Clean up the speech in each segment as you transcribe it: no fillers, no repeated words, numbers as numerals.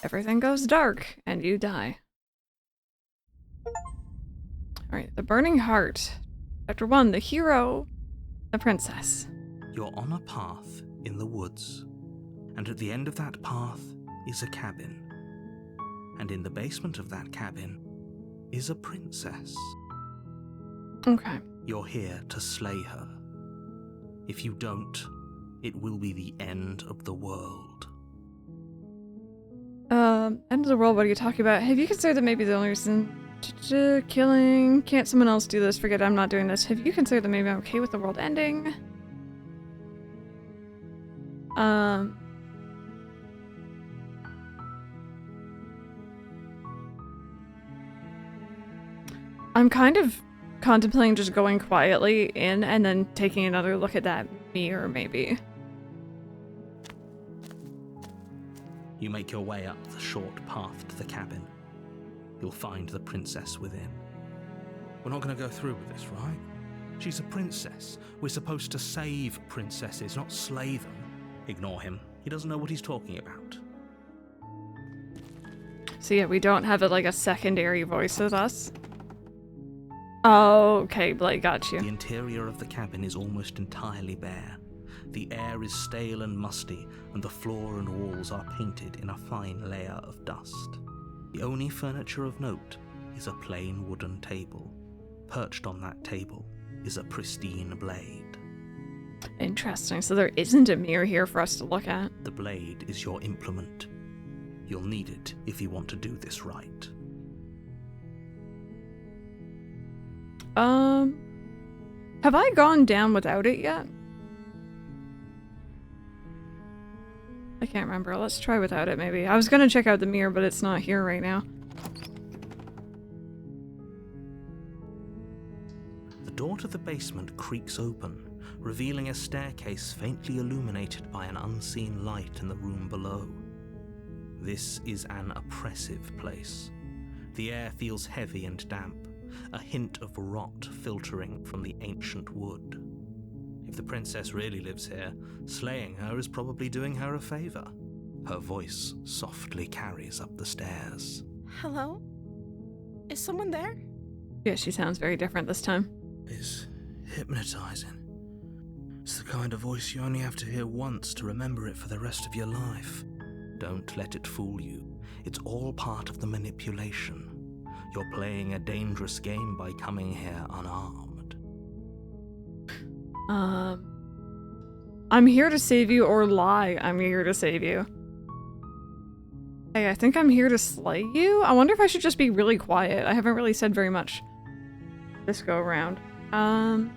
everything goes dark and you die. Alright, the Burning Heart. Chapter 1, the hero, the princess. You're on a path in the woods, and at the end of that path is a cabin. And in the basement of that cabin is a princess. Okay. You're here to slay her. If you don't, it will be the end of the world. End of the world, what are you talking about? Have you considered that maybe the only reason killing? Can't someone else do this? Forget it, I'm not doing this. Have you considered that maybe I'm okay with the world ending? I'm kind of contemplating just going quietly in and then taking another look at that mirror, maybe. You make your way up the short path to the cabin. You'll find the princess within. We're not going to go through with this, right? She's a princess. We're supposed to save princesses, not slay them. Ignore him. He doesn't know what he's talking about. So yeah, we don't have it like a secondary voice with us. Oh, okay, Blake, got you. The interior of the cabin is almost entirely bare. The air is stale and musty, and the floor and walls are painted in a fine layer of dust. The only furniture of note is a plain wooden table. Perched on that table is a pristine blade. Interesting, so there isn't a mirror here for us to look at. The blade is your implement. You'll need it if you want to do this right. Have I gone down without it yet? I can't remember. Let's try without it, maybe. I was gonna check out the mirror, but it's not here right now. The door to the basement creaks open, revealing a staircase faintly illuminated by an unseen light in the room below. This is an oppressive place. The air feels heavy and damp, a hint of rot filtering from the ancient wood. If the princess really lives here, slaying her is probably doing her a favor. Her voice softly carries up the stairs. Hello? Is someone there? Yeah, she sounds very different this time. It's hypnotizing. It's the kind of voice you only have to hear once to remember it for the rest of your life. Don't let it fool you. It's all part of the manipulation. You're playing a dangerous game by coming here unarmed. I'm here to save you, or lie. I'm here to save you. Hey, I think I'm here to slay you? I wonder if I should just be really quiet. I haven't really said very much this go around. I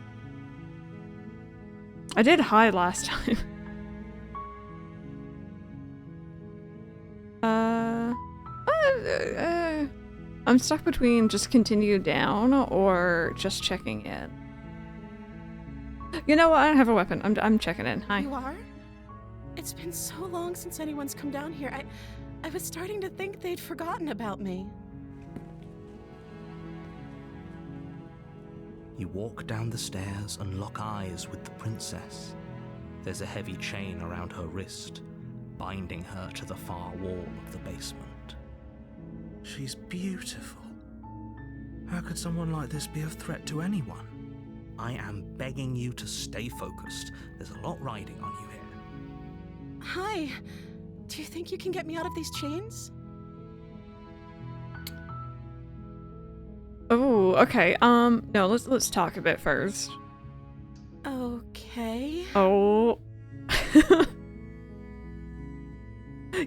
did hide last time. I'm stuck between just continue down or just checking in. You know what? I don't have a weapon. I'm checking in. Hi. You are? It's been so long since anyone's come down here. I was starting to think they'd forgotten about me. You walk down the stairs and lock eyes with the princess. There's a heavy chain around her wrist, binding her to the far wall of the basement. She's beautiful. How could someone like this be a threat to anyone? I am begging you to stay focused. There's a lot riding on you here. Hi. Do you think you can get me out of these chains? Oh, okay. No, let's talk a bit first. Okay. Oh.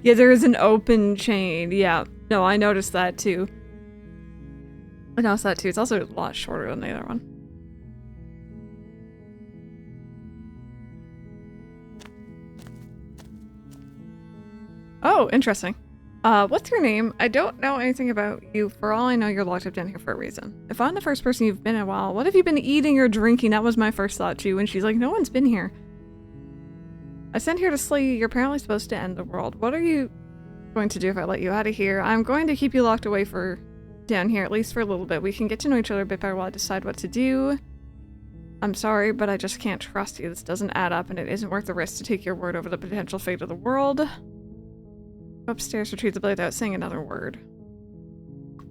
Yeah, there is an open chain. Yeah. No, I noticed that too. I noticed that too. It's also a lot shorter than the other one. Oh, interesting. What's your name? I don't know anything about you. For all I know, you're locked up down here for a reason. If I'm the first person you've been in a while, what have you been eating or drinking? That was my first thought too. And she's like, no one's been here. I sent here to slay you. You're apparently supposed to end the world. What are you going to do if I let you out of here? I'm going to keep you locked away for down here, at least for a little bit. We can get to know each other a bit better while I decide what to do. I'm sorry, but I just can't trust you. This doesn't add up, and it isn't worth the risk to take your word over the potential fate of the world. Go upstairs, retrieve the blade without saying another word.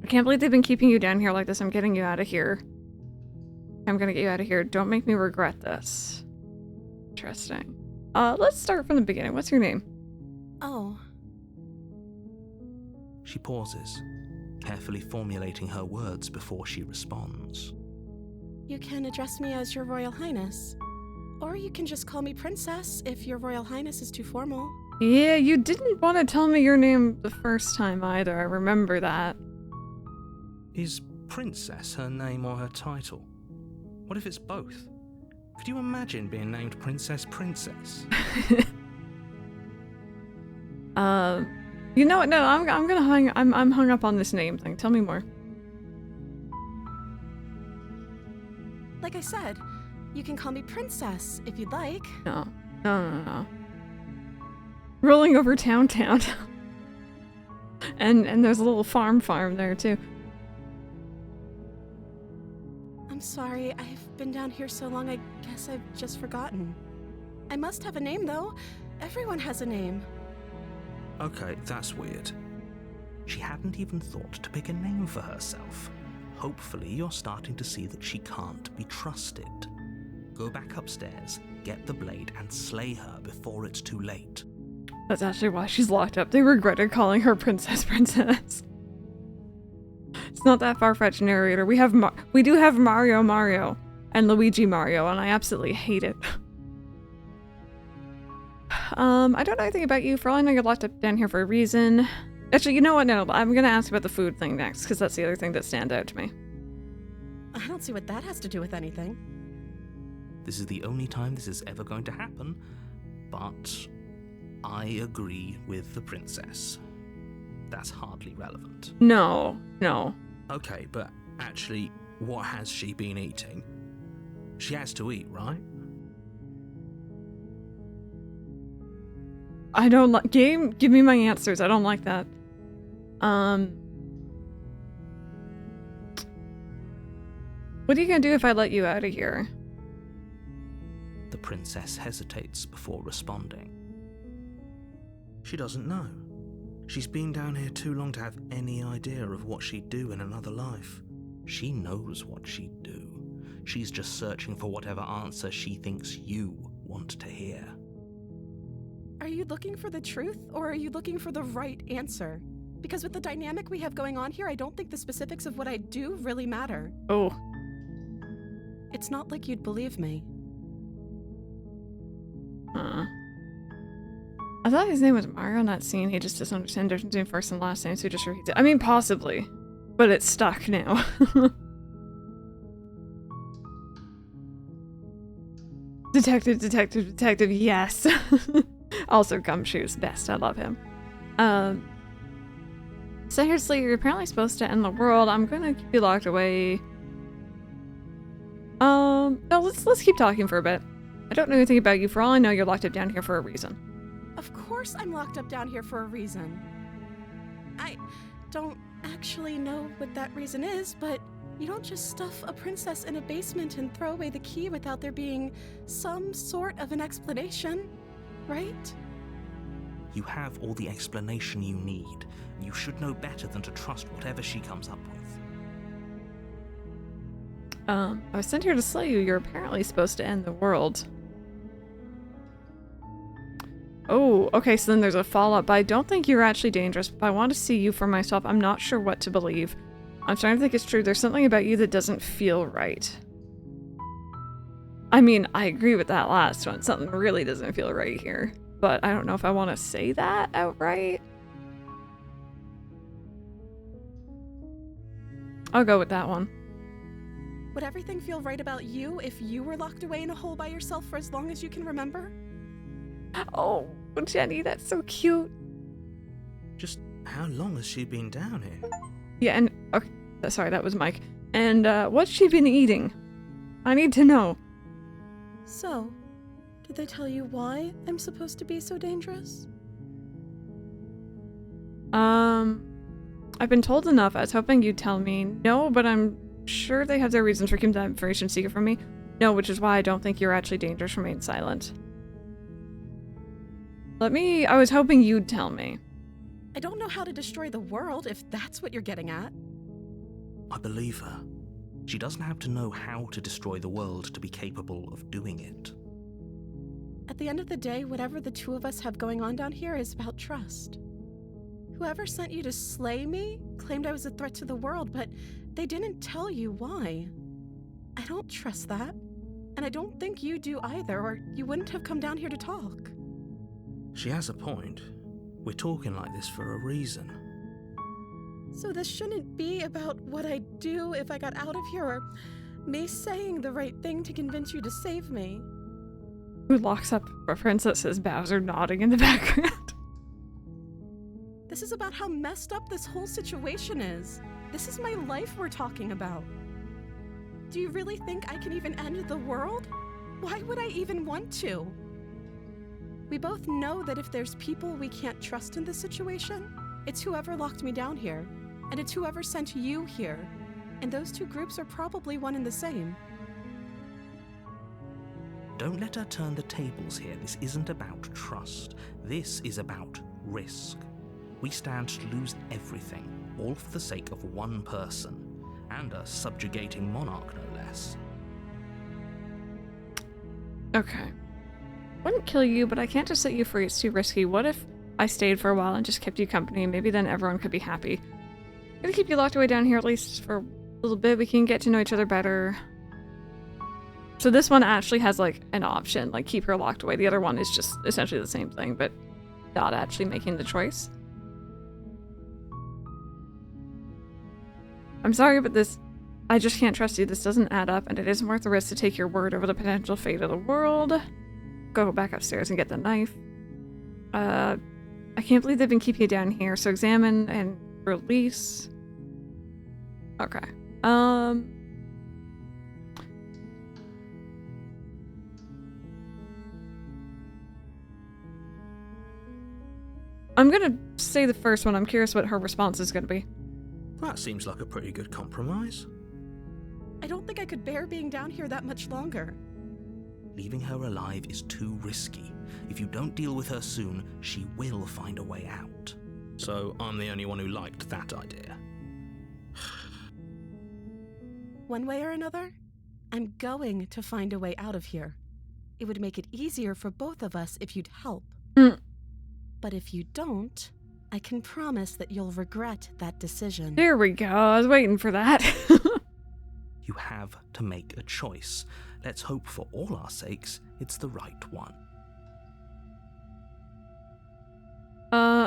I can't believe they've been keeping you down here like this. I'm getting you out of here. I'm gonna get you out of here. Don't make me regret this. Interesting. Let's start from the beginning. What's your name? Oh. She pauses, carefully formulating her words before she responds. You can address me as Your Royal Highness. Or you can just call me Princess if Your Royal Highness is too formal. Yeah, you didn't want to tell me your name the first time either. I remember that. Is Princess her name or her title? What if it's both? Could you imagine being named Princess Princess? You know what? No, I'm gonna I'm hung up on this name thing. Tell me more. Like I said, you can call me Princess if you'd like. No. No. Rolling over town. and there's a little farm there too. I'm sorry, I've been down here so long I guess I've just forgotten. I must have a name though. Everyone has a name. Okay, that's weird. She hadn't even thought to pick a name for herself. Hopefully you're starting to see that she can't be trusted. Go back upstairs, get the blade, and slay her before it's too late. That's actually why she's locked up. They regretted calling her Princess. It's not that far-fetched, narrator. We do have Mario and Luigi Mario, and I absolutely hate it. I don't know anything about you. For all I know, you're locked up down here for a reason. Actually, you know what? No, I'm gonna ask about the food thing next, because that's the other thing that stands out to me. I don't see what that has to do with anything. This is the only time this is ever going to happen, but I agree with the princess. That's hardly relevant. No. Okay, but actually, what has she been eating? She has to eat, right? I don't like game. Give me my answers. I don't like that. What are you gonna do if I let you out of here? The princess hesitates before responding. She doesn't know. She's been down here too long to have any idea of what she'd do in another life. She knows what she'd do. She's just searching for whatever answer she thinks you want to hear. Are you looking for the truth, or are you looking for the right answer? Because with the dynamic we have going on here, I don't think the specifics of what I do really matter. Oh. It's not like you'd believe me. I thought his name was Mario in that scene. He just doesn't understand the difference between first and last name, so he just repeats it. I mean, possibly. But it's stuck now. Detective, yes. Also, Gumshoe's best. I love him. Seriously, you're apparently supposed to end the world. I'm gonna keep you locked away. No, let's keep talking for a bit. I don't know anything about you. For all I know, you're locked up down here for a reason. Of course I'm locked up down here for a reason. I don't actually know what that reason is, but you don't just stuff a princess in a basement and throw away the key without there being some sort of an explanation, right? You have all the explanation you need. You should know better than to trust whatever she comes up with. I was sent here to slay you. You're apparently supposed to end the world. Oh, okay, so then there's a follow-up, but I don't think you're actually dangerous, but I want to see you for myself. I'm not sure what to believe. I'm starting to think it's true. There's something about you that doesn't feel right. I mean, I agree with that last one. Something really doesn't feel right here, but I don't know if I want to say that outright. I'll go with that one. Would everything feel right about you if you were locked away in a hole by yourself for as long as you can remember? Oh, Jenny, that's so cute. Just how long has she been down here? Yeah, and okay, sorry, that was Mike. And what's she been eating? I need to know. So, did they tell you why I'm supposed to be so dangerous? I've been told enough. I was hoping you'd tell me. No, but I'm sure they have their reasons for keeping that information secret from me. No, which is why I don't think you're actually dangerous. Remain silent. I was hoping you'd tell me. I don't know how to destroy the world, if that's what you're getting at. I believe her. She doesn't have to know how to destroy the world to be capable of doing it. At the end of the day, whatever the two of us have going on down here is about trust. Whoever sent you to slay me claimed I was a threat to the world, but they didn't tell you why. I don't trust that, and I don't think you do either, or you wouldn't have come down here to talk. She has a point. We're talking like this for a reason. So this shouldn't be about what I'd do if I got out of here, or me saying the right thing to convince you to save me. Who locks up a princess's Bowser nodding in the background? This is about how messed up this whole situation is. This is my life we're talking about. Do you really think I can even end the world? Why would I even want to? We both know that if there's people we can't trust in this situation, it's whoever locked me down here, and it's whoever sent you here. And those two groups are probably one and the same. Don't let her turn the tables here. This isn't about trust. This is about risk. We stand to lose everything, all for the sake of one person, and a subjugating monarch, no less. Okay. Wouldn't kill you, but I can't just set you free. It's too risky. What if I stayed for a while and just kept you company? Maybe then everyone could be happy. I'm gonna keep you locked away down here at least for a little bit. We can get to know each other better. So this one actually has, like, an option. Like, keep her locked away. The other one is just essentially the same thing, but not actually making the choice. I'm sorry, but I just can't trust you. This doesn't add up, and it isn't worth the risk to take your word over the potential fate of the world. Go back upstairs and get the knife. I can't believe they've been keeping you down here, so examine and release. Okay. I'm gonna say the first one. I'm curious what her response is gonna be. That seems like a pretty good compromise. I don't think I could bear being down here that much longer. Leaving her alive is too risky. If you don't deal with her soon, she will find a way out. So I'm the only one who liked that idea. One way or another, I'm going to find a way out of here. It would make it easier for both of us if you'd help. But if you don't, I can promise that you'll regret that decision. There we go. I was waiting for that. You have to make a choice. Let's hope for all our sakes it's the right one.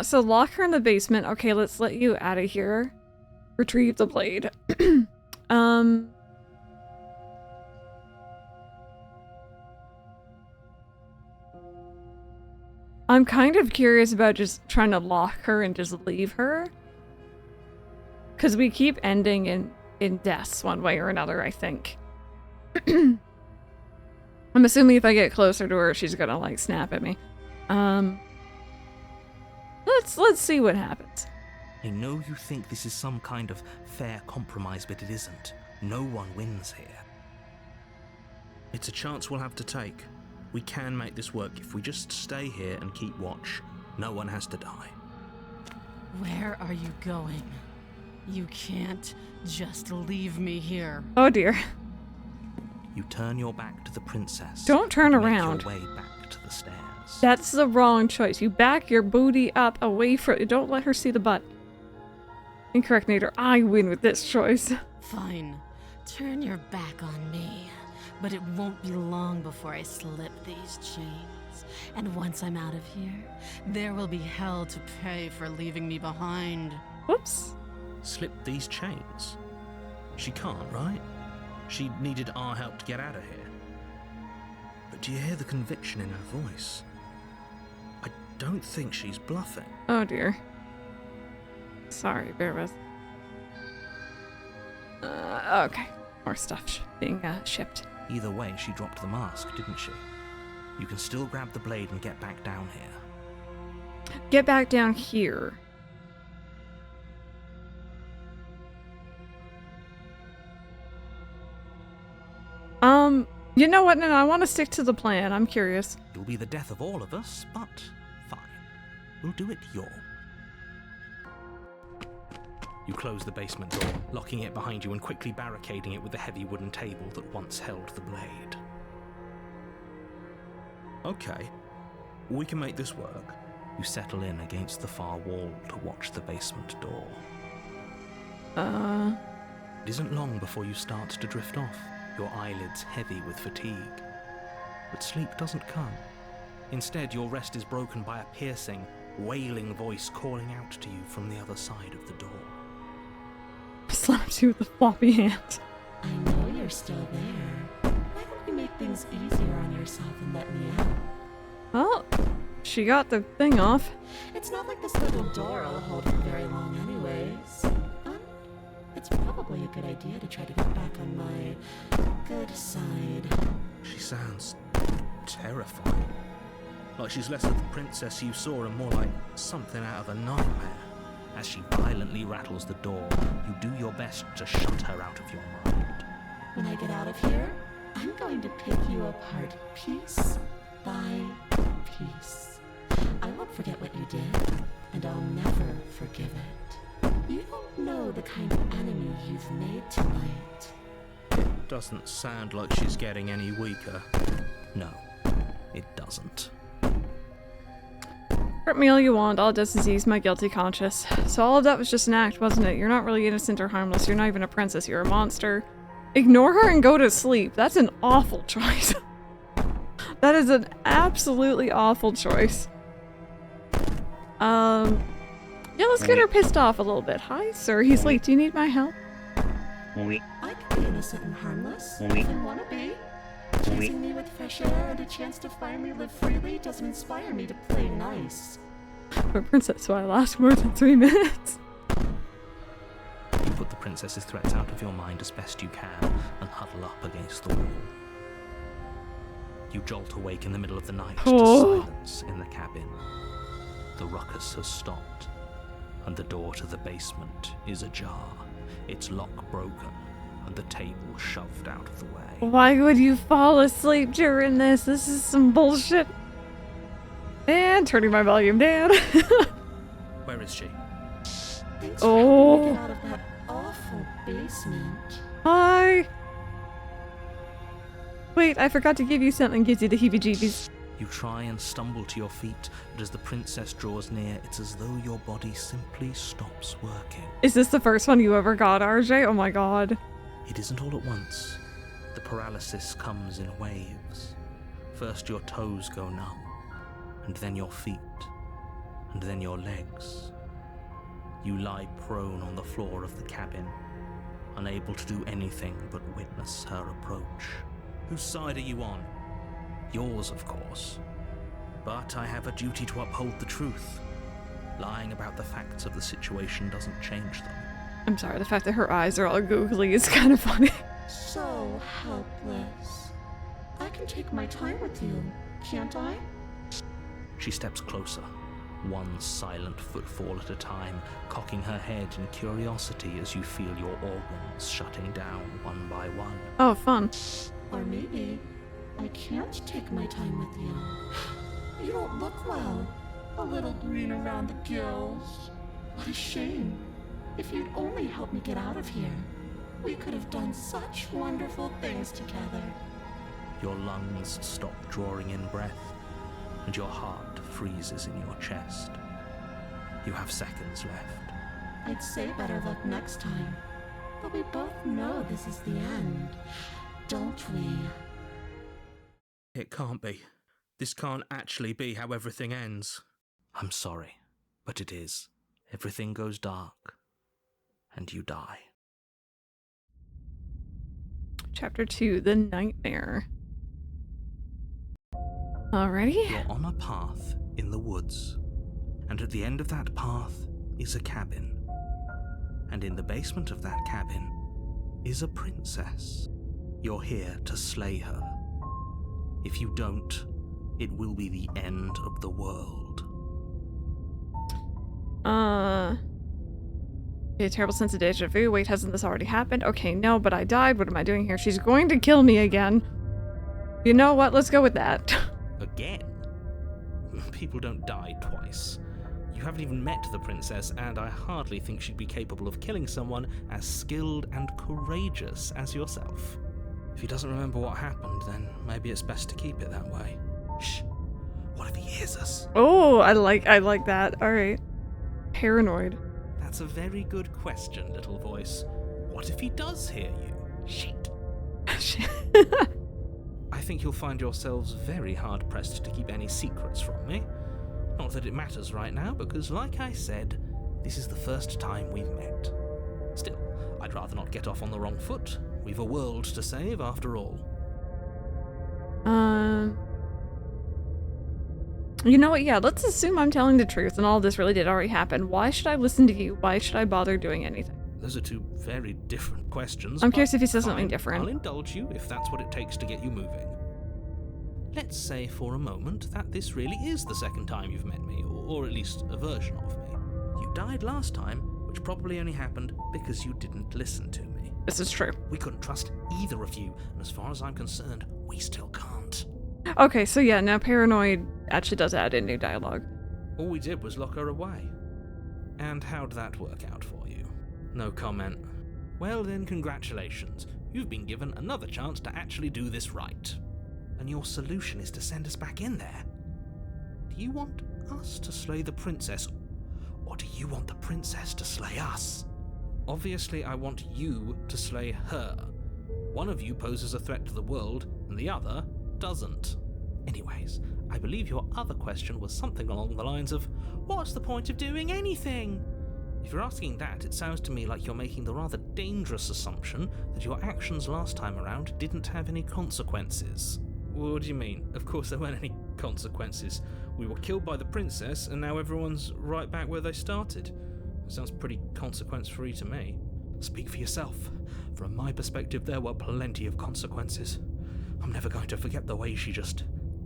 So lock her in the basement. Okay, let's let you out of here. Retrieve the blade. I'm kind of curious about just trying to lock her and just leave her. Because we keep ending in deaths one way or another, I think. I'm assuming if I get closer to her, she's gonna, like, snap at me. Let's see what happens. I know you think this is some kind of fair compromise, but it isn't. No one wins here. It's a chance we'll have to take. We can make this work if we just stay here and keep watch. No one has to die. Where are you going? You can't just leave me here. Oh dear. You turn your back to the princess. Don't turn and around. Make your way back to the stairs. That's the wrong choice. You back your booty up away from... Don't let her see the butt. Incorrect, Nader. I win with this choice. Fine. Turn your back on me. But it won't be long before I slip these chains. And once I'm out of here, there will be hell to pay for leaving me behind. Whoops. Slip these chains? She can't, right? She needed our help to get out of here. But do you hear the conviction in her voice? I don't think she's bluffing. Oh dear. Sorry, bear with. Okay. More stuff being shipped. Either way, she dropped the mask, didn't she? You can still grab the blade and get back down here. Get back down here. You know what? No, I want to stick to the plan. I'm curious. It'll be the death of all of us, but fine. We'll do it your. You close the basement door, locking it behind you and quickly barricading it with the heavy wooden table that once held the blade. Okay, we can make this work. You settle in against the far wall to watch the basement door. It isn't long before you start to drift off, your eyelids heavy with fatigue. But sleep doesn't come. Instead, your rest is broken by a piercing, wailing voice calling out to you from the other side of the door. Slaps you with a floppy hand. I know you're still there. Why don't you make things easier on yourself and let me out? Well, she got the thing off. It's not like this little door will hold for very long anyways. It's probably a good idea to try to get back on my good side. She sounds terrifying. Like she's less of the princess you saw and more like something out of a nightmare. As she violently rattles the door, you do your best to shut her out of your mind. When I get out of here, I'm going to pick you apart piece by piece. I won't forget what you did, and I'll never forgive it. You don't know the kind of enemy you've made tonight. It doesn't sound like she's getting any weaker. No, it doesn't. Hurt me all you want, all it does is ease my guilty conscience. So all of that was just an act, wasn't it? You're not really innocent or harmless, you're not even a princess, you're a monster. Ignore her and go to sleep. That's an awful choice. That is an absolutely awful choice. Yeah, let's get her pissed off a little bit. Hi, sir, he's late. Do you need my help? I can be innocent and harmless, if I want to be. Chasing me with fresh air and a chance to finally live freely doesn't inspire me to play nice. For a princess, so I last more than 3 minutes. You put the princess's threats out of your mind as best you can and huddle up against the wall. You jolt awake in the middle of the night to silence in the cabin. The ruckus has stopped, and the door to the basement is ajar, its lock broken, and the table shoved out of the way. Why would you fall asleep during this? This is some bullshit. And turning my volume down. Where is she? Thanks for helping me get out of that awful basement. Hi. Wait, I forgot to give you something that gives you the heebie-jeebies. You try and stumble to your feet, but as the princess draws near, it's as though your body simply stops working. Is this the first one you ever got, RJ? Oh my god. It isn't all at once. The paralysis comes in waves. First your toes go numb, and then your feet, and then your legs. You lie prone on the floor of the cabin, unable to do anything but witness her approach. Whose side are you on? Yours, of course. But I have a duty to uphold the truth. Lying about the facts of the situation doesn't change them. I'm sorry, the fact that her eyes are all googly is kind of funny. So helpless. I can take my time with you, can't I? She steps closer, one silent footfall at a time, cocking her head in curiosity as you feel your organs shutting down one by one. Oh, fun. Or maybe I can't take my time with you. You don't look well. A little green around the gills. What a shame. If you'd only helped me get out of here, we could have done such wonderful things together. Your lungs stop drawing in breath, and your heart freezes in your chest. You have seconds left. I'd say better luck next time, but we both know this is the end, don't we? It can't be. This can't actually be how everything ends. I'm sorry, but it is. Everything goes dark, and you die. Chapter 2, The Nightmare. Alrighty. You're on a path in the woods, and at the end of that path is a cabin. And in the basement of that cabin is a princess. You're here to slay her. If you don't, it will be the end of the world. A terrible sense of deja vu. Wait, hasn't this already happened? Okay, no, but I died. What am I doing here? She's going to kill me again. You know what? Let's go with that. Again? People don't die twice. You haven't even met the princess, and I hardly think she'd be capable of killing someone as skilled and courageous as yourself. If he doesn't remember what happened, then maybe it's best to keep it that way. Shh. What if he hears us? Oh, I like that. All right. Paranoid. That's a very good question, little voice. What if he does hear you? Shit. I think you'll find yourselves very hard-pressed to keep any secrets from me. Not that it matters right now, because like I said, this is the first time we've met. Still, I'd rather not get off on the wrong foot. We've a world to save, after all. You know what? Yeah, let's assume I'm telling the truth and all this really did already happen. Why should I listen to you? Why should I bother doing anything? Those are two very different questions. I'm curious if he says something different. I'll indulge you if that's what it takes to get you moving. Let's say for a moment that this really is the second time you've met me, or at least a version of me. You died last time, which probably only happened because you didn't listen to me. This is true. We couldn't trust either of you, and as far as I'm concerned, we still can't. Okay, so yeah, now paranoid actually does add in new dialogue. All we did was lock her away. And how'd that work out for you? No comment. Well then, congratulations. You've been given another chance to actually do this right. And your solution is to send us back in there. Do you want us to slay the princess, or do you want the princess to slay us? Obviously, I want you to slay her. One of you poses a threat to the world, and the other doesn't. Anyways, I believe your other question was something along the lines of, what's the point of doing anything? If you're asking that, it sounds to me like you're making the rather dangerous assumption that your actions last time around didn't have any consequences. What do you mean? Of course there weren't any consequences. We were killed by the princess, and now everyone's right back where they started. Sounds pretty consequence-free to me. Speak for yourself. From my perspective, there were plenty of consequences. I'm never going to forget the way she just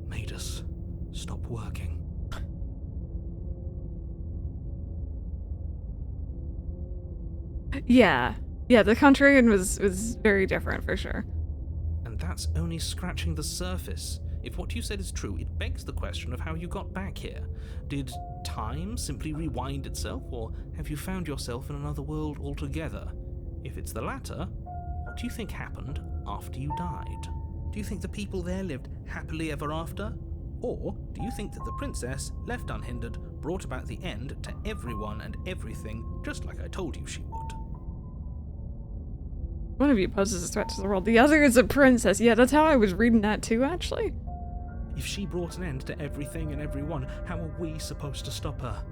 made us stop working. Yeah, the contrarian was very different for sure. And that's only scratching the surface. If what you said is true, it begs the question of how you got back here. Did time simply rewind itself, or have you found yourself in another world altogether? If it's the latter, what do you think happened after you died? Do you think the people there lived happily ever after? Or do you think that the princess, left unhindered, brought about the end to everyone and everything, just like I told you she would? One of you poses a threat to the world, the other is a princess. Yeah, that's how I was reading that too, actually. If she brought an end to everything and everyone, how are we supposed to stop her?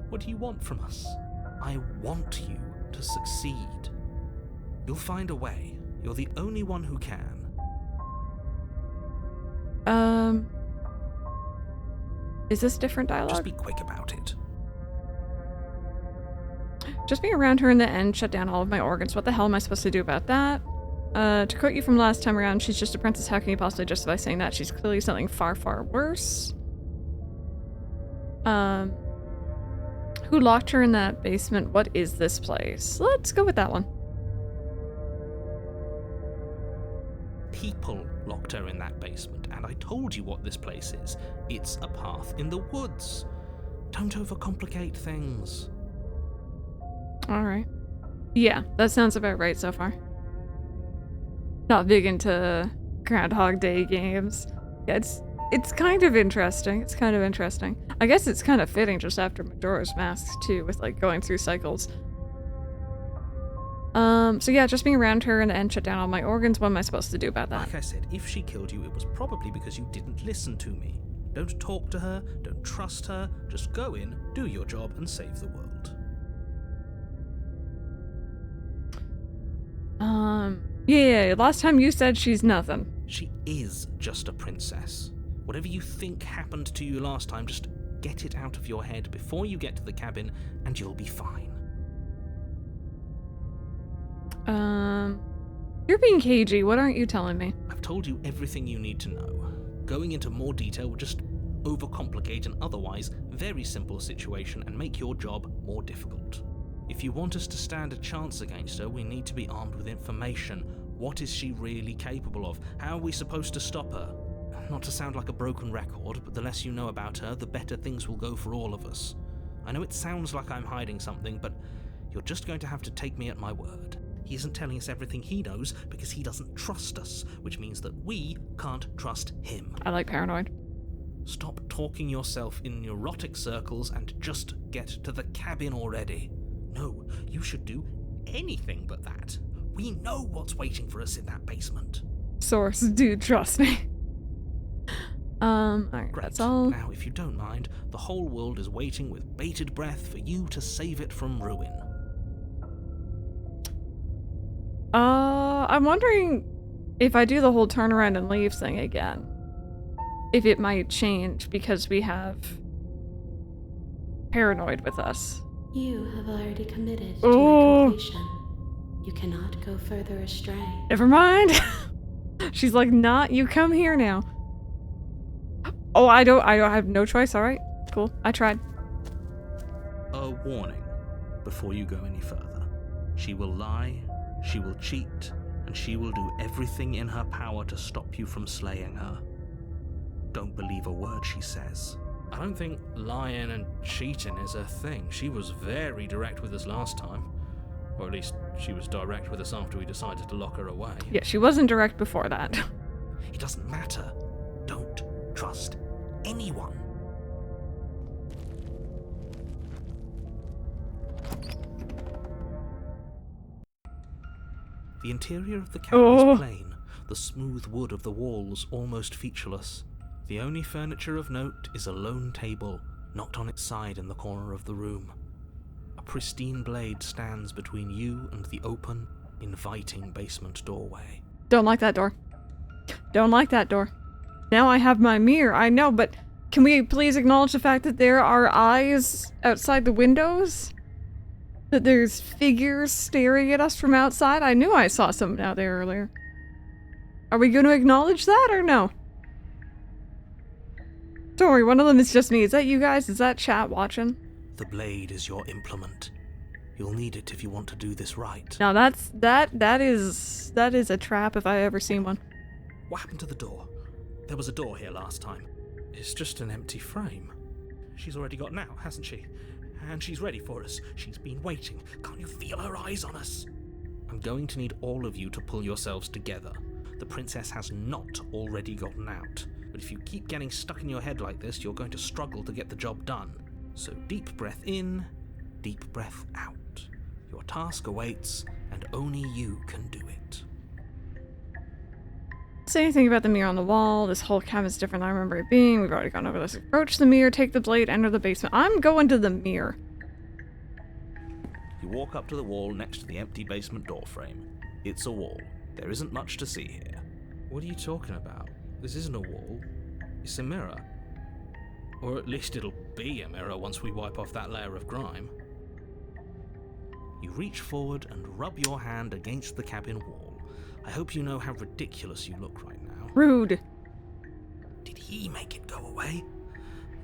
What do you want from us? I want you to succeed. You'll find a way. You're the only one who can. Is this different dialogue? Just be quick about it. Just being around her in the end shut down all of my organs. What the hell am I supposed to do about that? To quote you from last time around, she's just a princess. How can you possibly justify saying that? She's clearly something far, far worse. Who locked her in that basement? What is this place? Let's go with that one. People locked her in that basement, and I told you what this place is. It's a path in the woods. Don't overcomplicate things. Alright. Yeah, that sounds about right so far. Not big into Groundhog Day games. Yeah, it's kind of interesting. It's kind of interesting. I guess it's kind of fitting just after Majora's Mask too, with like going through cycles. So yeah, just being around her and the end shut down all my organs. What am I supposed to do about that? Like I said, if she killed you, it was probably because you didn't listen to me. Don't talk to her, don't trust her, just go in, do your job, and save the world. Yeah, last time you said she's nothing. She is just a princess. Whatever you think happened to you last time, just get it out of your head before you get to the cabin, and you'll be fine. You're being cagey. What aren't you telling me? I've told you everything you need to know. Going into more detail would just overcomplicate an otherwise very simple situation and make your job more difficult. If you want us to stand a chance against her, we need to be armed with information. What is she really capable of? How are we supposed to stop her? Not to sound like a broken record, but the less you know about her, the better things will go for all of us. I know it sounds like I'm hiding something, but you're just going to have to take me at my word. He isn't telling us everything he knows because he doesn't trust us, which means that we can't trust him. I like paranoid. Stop talking yourself in neurotic circles and just get to the cabin already. No, you should do anything but that. We know what's waiting for us in that basement. Source, dude, trust me. Alright, Great. that's all. Now, if you don't mind, the whole world is waiting with bated breath for you to save it from ruin. I'm wondering if I do the whole turn around and leave thing again, if it might change because we have paranoid with us. You have already committed Oh. to completion. You cannot go further astray. Never mind. She's like, "Not you come here now." Oh, I have no choice. All right, cool. I tried. A warning before you go any further. She will lie, she will cheat, and she will do everything in her power to stop you from slaying her. Don't believe a word she says. I don't think lying and cheating is her thing. She was very direct with us last time. Or at least she was direct with us after we decided to lock her away. Yeah, she wasn't direct before that. It doesn't matter. Don't trust anyone. The interior of the cabin is plain, the smooth wood of the walls almost featureless. The only furniture of note is a lone table, knocked on its side in the corner of the room. A pristine blade stands between you and the open, inviting basement doorway. Don't like that door. Don't like that door. Now I have my mirror, I know, but can we please acknowledge the fact that there are eyes outside the windows? That there's figures staring at us from outside? I knew I saw something out there earlier. Are we going to acknowledge that or no? Don't worry, one of them is just me. Is that you guys? Is that chat watching? The blade is your implement. You'll need it if you want to do this right. Now that is a trap if I ever seen one. What happened to the door? There was a door here last time. It's just an empty frame. She's already got out, hasn't she? And she's ready for us. She's been waiting. Can't you feel her eyes on us? I'm going to need all of you to pull yourselves together. The princess has not already gotten out. But if you keep getting stuck in your head like this, you're going to struggle to get the job done. So deep breath in, deep breath out. Your task awaits, and only you can do it. Say anything about the mirror on the wall. This whole cabin's different than I remember it being. We've already gone over this. Approach the mirror, take the blade, enter the basement. I'm going to the mirror. You walk up to the wall next to the empty basement door frame. It's a wall. There isn't much to see here. What are you talking about? This isn't a wall. It's a mirror. Or at least it'll be a mirror once we wipe off that layer of grime. You reach forward and rub your hand against the cabin wall. I hope you know how ridiculous you look right now. Rude. Did he make it go away?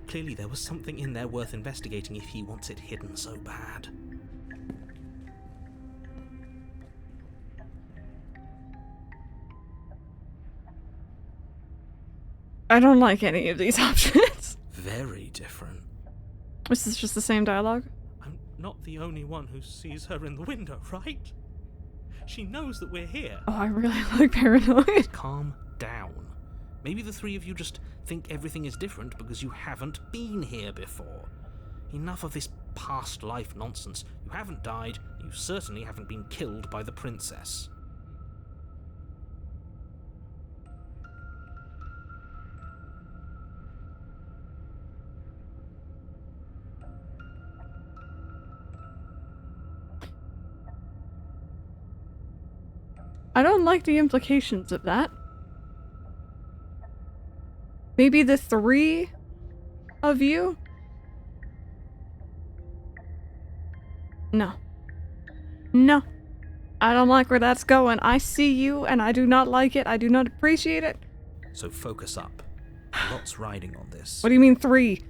Clearly there was something in there worth investigating if he wants it hidden so bad. I don't like any of these options. Very different. Is this just the same dialogue? I'm not the only one who sees her in the window, right? She knows that we're here. Oh, I really like paranoid. Calm down. Maybe the three of you just think everything is different because you haven't been here before. Enough of this past life nonsense. You haven't died, you certainly haven't been killed by the princess. I don't like the implications of that. Maybe the three of you? No. No. I don't like where that's going. I see you and I do not like it. I do not appreciate it. So focus up. Lots riding on this. What do you mean three?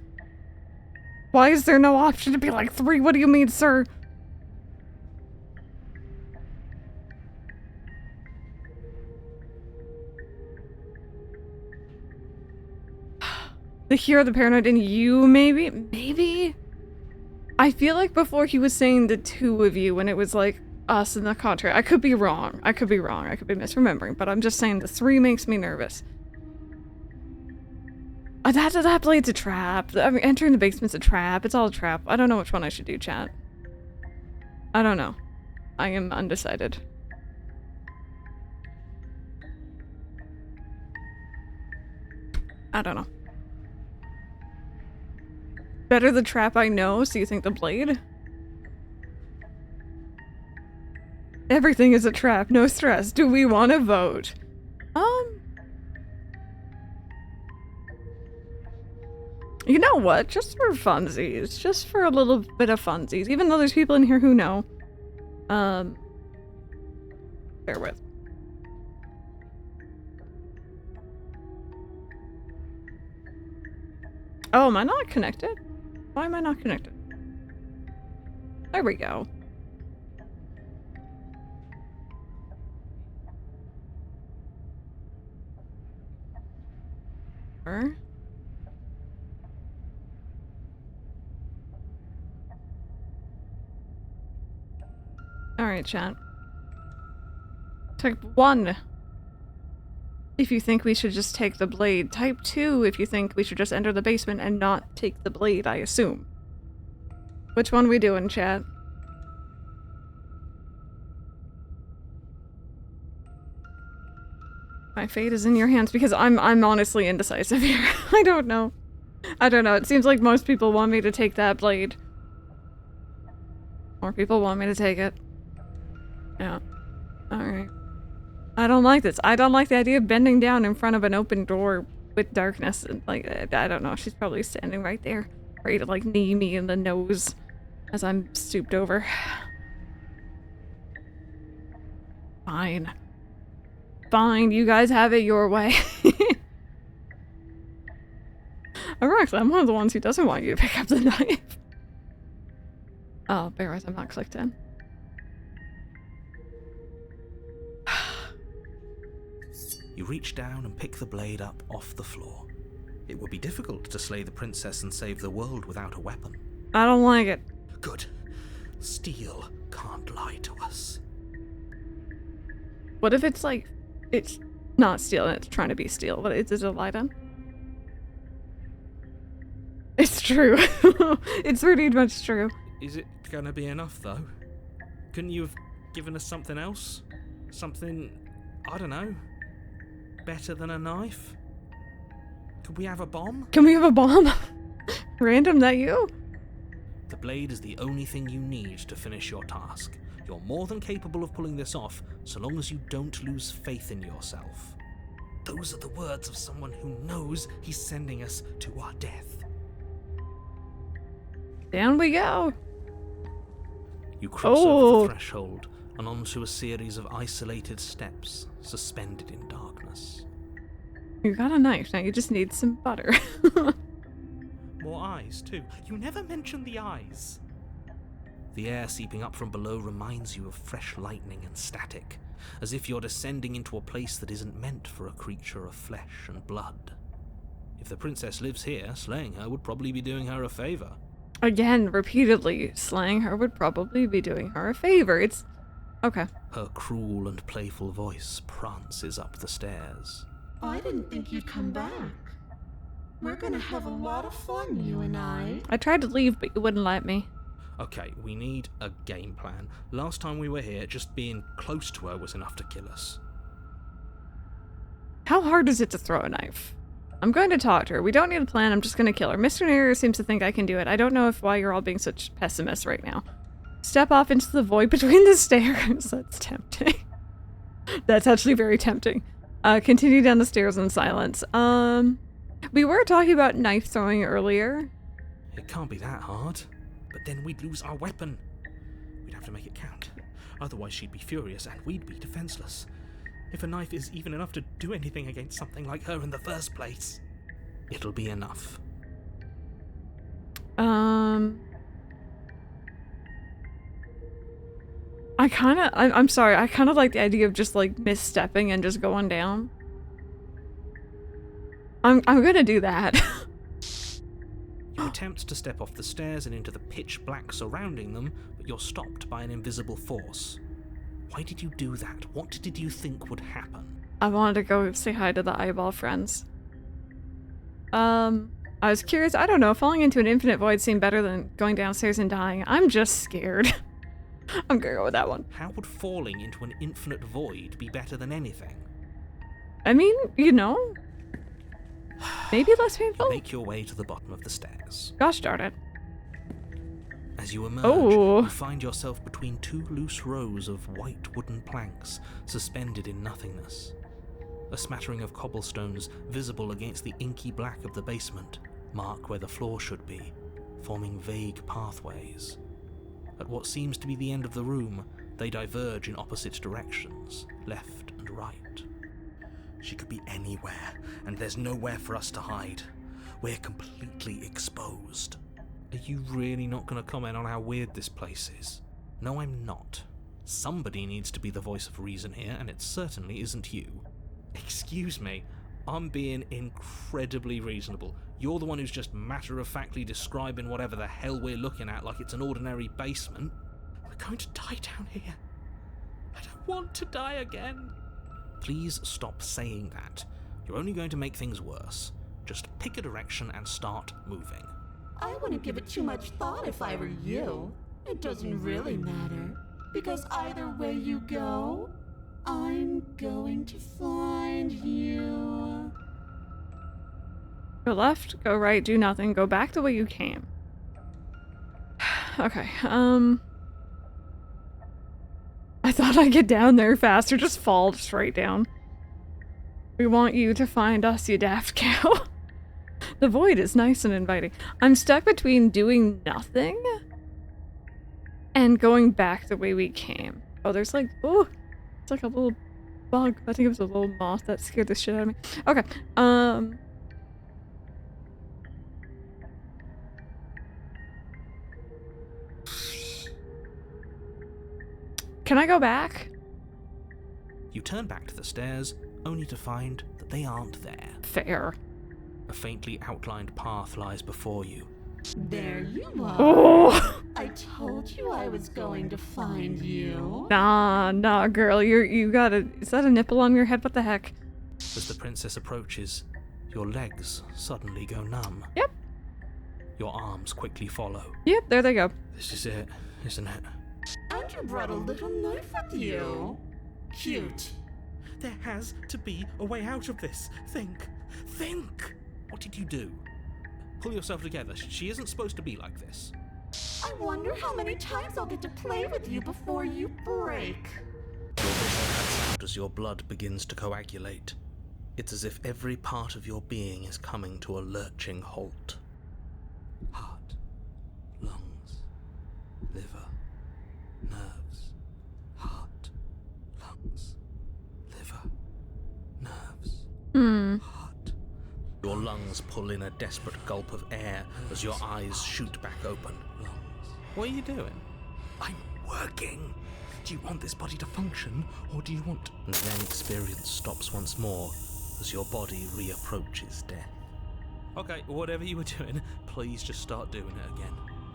Why is there no option to be like three? What do you mean, sir? The hero, the paranoid, and you, maybe? Maybe? I feel like before he was saying the two of you when it was like us and the contrary. I could be wrong. I could be misremembering, but I'm just saying the three makes me nervous. That blade's a trap. I mean, entering the basement's a trap. It's all a trap. I don't know which one I should do, chat. I don't know. I am undecided. I don't know. Better the trap I know, so you think the blade? Everything is a trap, no stress. Do we want to vote? You know what? Just for funsies. Just for a little bit of funsies. Even though there's people in here who know. Bear with. Oh, am I not connected? Why am I not connected? There we go. Alright, chat. Type 1 if you think we should just take the blade. Type 2 if you think we should just enter the basement and not take the blade, I assume. Which one we doing, chat? My fate is in your hands because I'm honestly indecisive here. I don't know. It seems like most people want me to take that blade. More people want me to take it. Yeah. Alright. I don't like this. I don't like the idea of bending down in front of an open door with darkness. And, like, I don't know. She's probably standing right there, ready to, like, knee me in the nose as I'm stooped over. Fine. Fine, you guys have it your way. Ironically, I'm one of the ones who doesn't want you to pick up the knife. Oh, bear with, I'm not clicked in. You reach down and pick the blade up off the floor. It would be difficult to slay the princess and save the world without a weapon. I don't like it. Good. Steel can't lie to us. What if it's like, it's not steel and it's trying to be steel, but is it a lie then? It's true. It's pretty much true. Is it gonna be enough, though? Couldn't you have given us something else? Something, I don't know, better than a knife? Could we have a bomb? Can we have a bomb? Random, that you? The blade is the only thing you need to finish your task. You're more than capable of pulling this off, so long as you don't lose faith in yourself. Those are the words of someone who knows he's sending us to our death. Down we go. You cross over the threshold and onto a series of isolated steps suspended in darkness. You got a knife, now you just need some butter. More eyes, too. You never mention the eyes. The air seeping up from below reminds you of fresh lightning and static, as if you're descending into a place that isn't meant for a creature of flesh and blood. If the princess lives here, slaying her would probably be doing her a favor. Again, repeatedly, slaying her would probably be doing her a favor. It's... okay. Her cruel and playful voice prances up the stairs. I didn't think you'd come back. We're gonna have a lot of fun, you and I. I tried to leave, but you wouldn't let me. Okay, we need a game plan. Last time we were here, just being close to her was enough to kill us. How hard is it to throw a knife? I'm going to talk to her. We don't need a plan, I'm just going to kill her. Mr. Nair seems to think I can do it. I don't know why you're all being such pessimists right now. Step off into the void between the stairs. That's tempting. That's actually very tempting. Continue down the stairs in silence. We were talking about knife throwing earlier. It can't be that hard. But then we'd lose our weapon. We'd have to make it count. Otherwise she'd be furious and we'd be defenseless. If a knife is even enough to do anything against something like her in the first place, it'll be enough. I'm sorry, I kind of like the idea of just like misstepping and just going down. I'm gonna do that. You attempt to step off the stairs and into the pitch black surrounding them, but you're stopped by an invisible force. Why did you do that? What did you think would happen? I wanted to go say hi to the eyeball friends. I was curious. I don't know. Falling into an infinite void seemed better than going downstairs and dying. I'm just scared. I'm gonna go with that one. How would falling into an infinite void be better than anything? I mean, you know, maybe less painful? You make your way to the bottom of the stairs. Gosh darn it. As you emerge, Oh. you find yourself between two loose rows of white wooden planks suspended in nothingness. A smattering of cobblestones visible against the inky black of the basement mark where the floor should be, forming vague pathways. At what seems to be the end of the room, they diverge in opposite directions, left and right. She could be anywhere, and there's nowhere for us to hide. We're completely exposed. Are you really not going to comment on how weird this place is? No, I'm not. Somebody needs to be the voice of reason here, and it certainly isn't you. Excuse me, I'm being incredibly reasonable. You're the one who's just matter-of-factly describing whatever the hell we're looking at like it's an ordinary basement. We're going to die down here. I don't want to die again. Please stop saying that. You're only going to make things worse. Just pick a direction and start moving. I wouldn't give it too much thought if I were you. It doesn't really matter, because either way you go, I'm going to find you. Go left, go right, do nothing, go back the way you came. Okay, I thought I'd get down there faster, just fall straight down. We want you to find us, you daft cow. The void is nice and inviting. I'm stuck between doing nothing and going back the way we came. Oh, there's like, oh, it's like a little bug. I think it was a little moth that scared the shit out of me. Okay, can I go back? You turn back to the stairs, only to find that they aren't there. Fair. A faintly outlined path lies before you. There you are. Oh! I told you I was going to find you. Nah, girl. You got a... Is that a nipple on your head? What the heck? As the princess approaches, your legs suddenly go numb. Yep. Your arms quickly follow. Yep, there they go. This is it, isn't it? And you brought a little knife with you. Cute. There has to be a way out of this. Think! What did you do? Pull yourself together. She isn't supposed to be like this. I wonder how many times I'll get to play with you before you break. Your vision cuts out as your blood begins to coagulate. It's as if every part of your being is coming to a lurching halt. Heart, lungs, liver, nerves. Heart, lungs, liver, nerves. Heart. Your lungs pull in a desperate gulp of air as your eyes shoot back open. What are you doing? I'm working. Do you want this body to function, or do you want... And then experience stops once more as your body reapproaches death. Okay, whatever you were doing, please just start doing it again.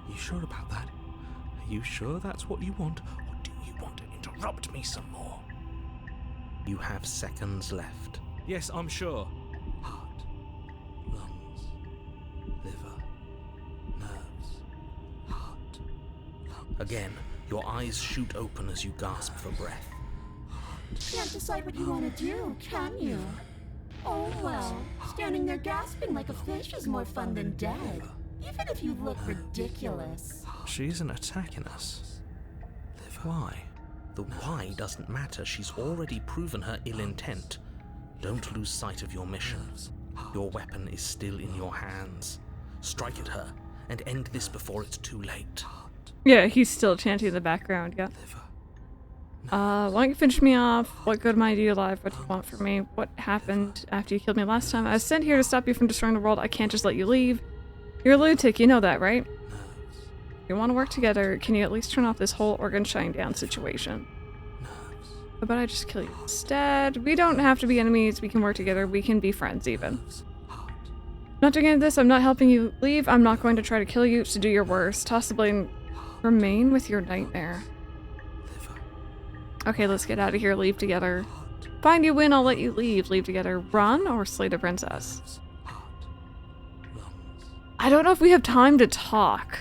You sure about that? Are you sure that's what you want, or do you want to interrupt me some more? You have seconds left. Yes, I'm sure. Heart, lungs, liver, nerves, heart, lungs. Again, your eyes shoot open as you gasp for breath. Can't decide what you want to do, can you? Oh well, standing there gasping like a fish is more fun than dead. Even if you look ridiculous. She isn't attacking us. Why? The why doesn't matter. She's already proven her ill intent. Don't lose sight of your mission. Your weapon is still in your hands. Strike at her and end this before it's too late. Yeah, he's still chanting in the background, yeah. Why don't you finish me off? What good am I to you alive? What do you want from me? What happened after you killed me last time? I was sent here to stop you from destroying the world. I can't just let you leave. You're a lunatic, you know that, right? If you want to work together, can you at least turn off this whole organ shine down situation? How about I just kill you instead? We don't have to be enemies. We can work together. We can be friends even. Not doing any of this. I'm not helping you leave. I'm not going to try to kill you, so do your worst. Toss the blade and remain with your nightmare. Okay, let's get out of here. Leave together. Find you win, I'll let you leave. Leave together. Run or slay the princess? I don't know if we have time to talk.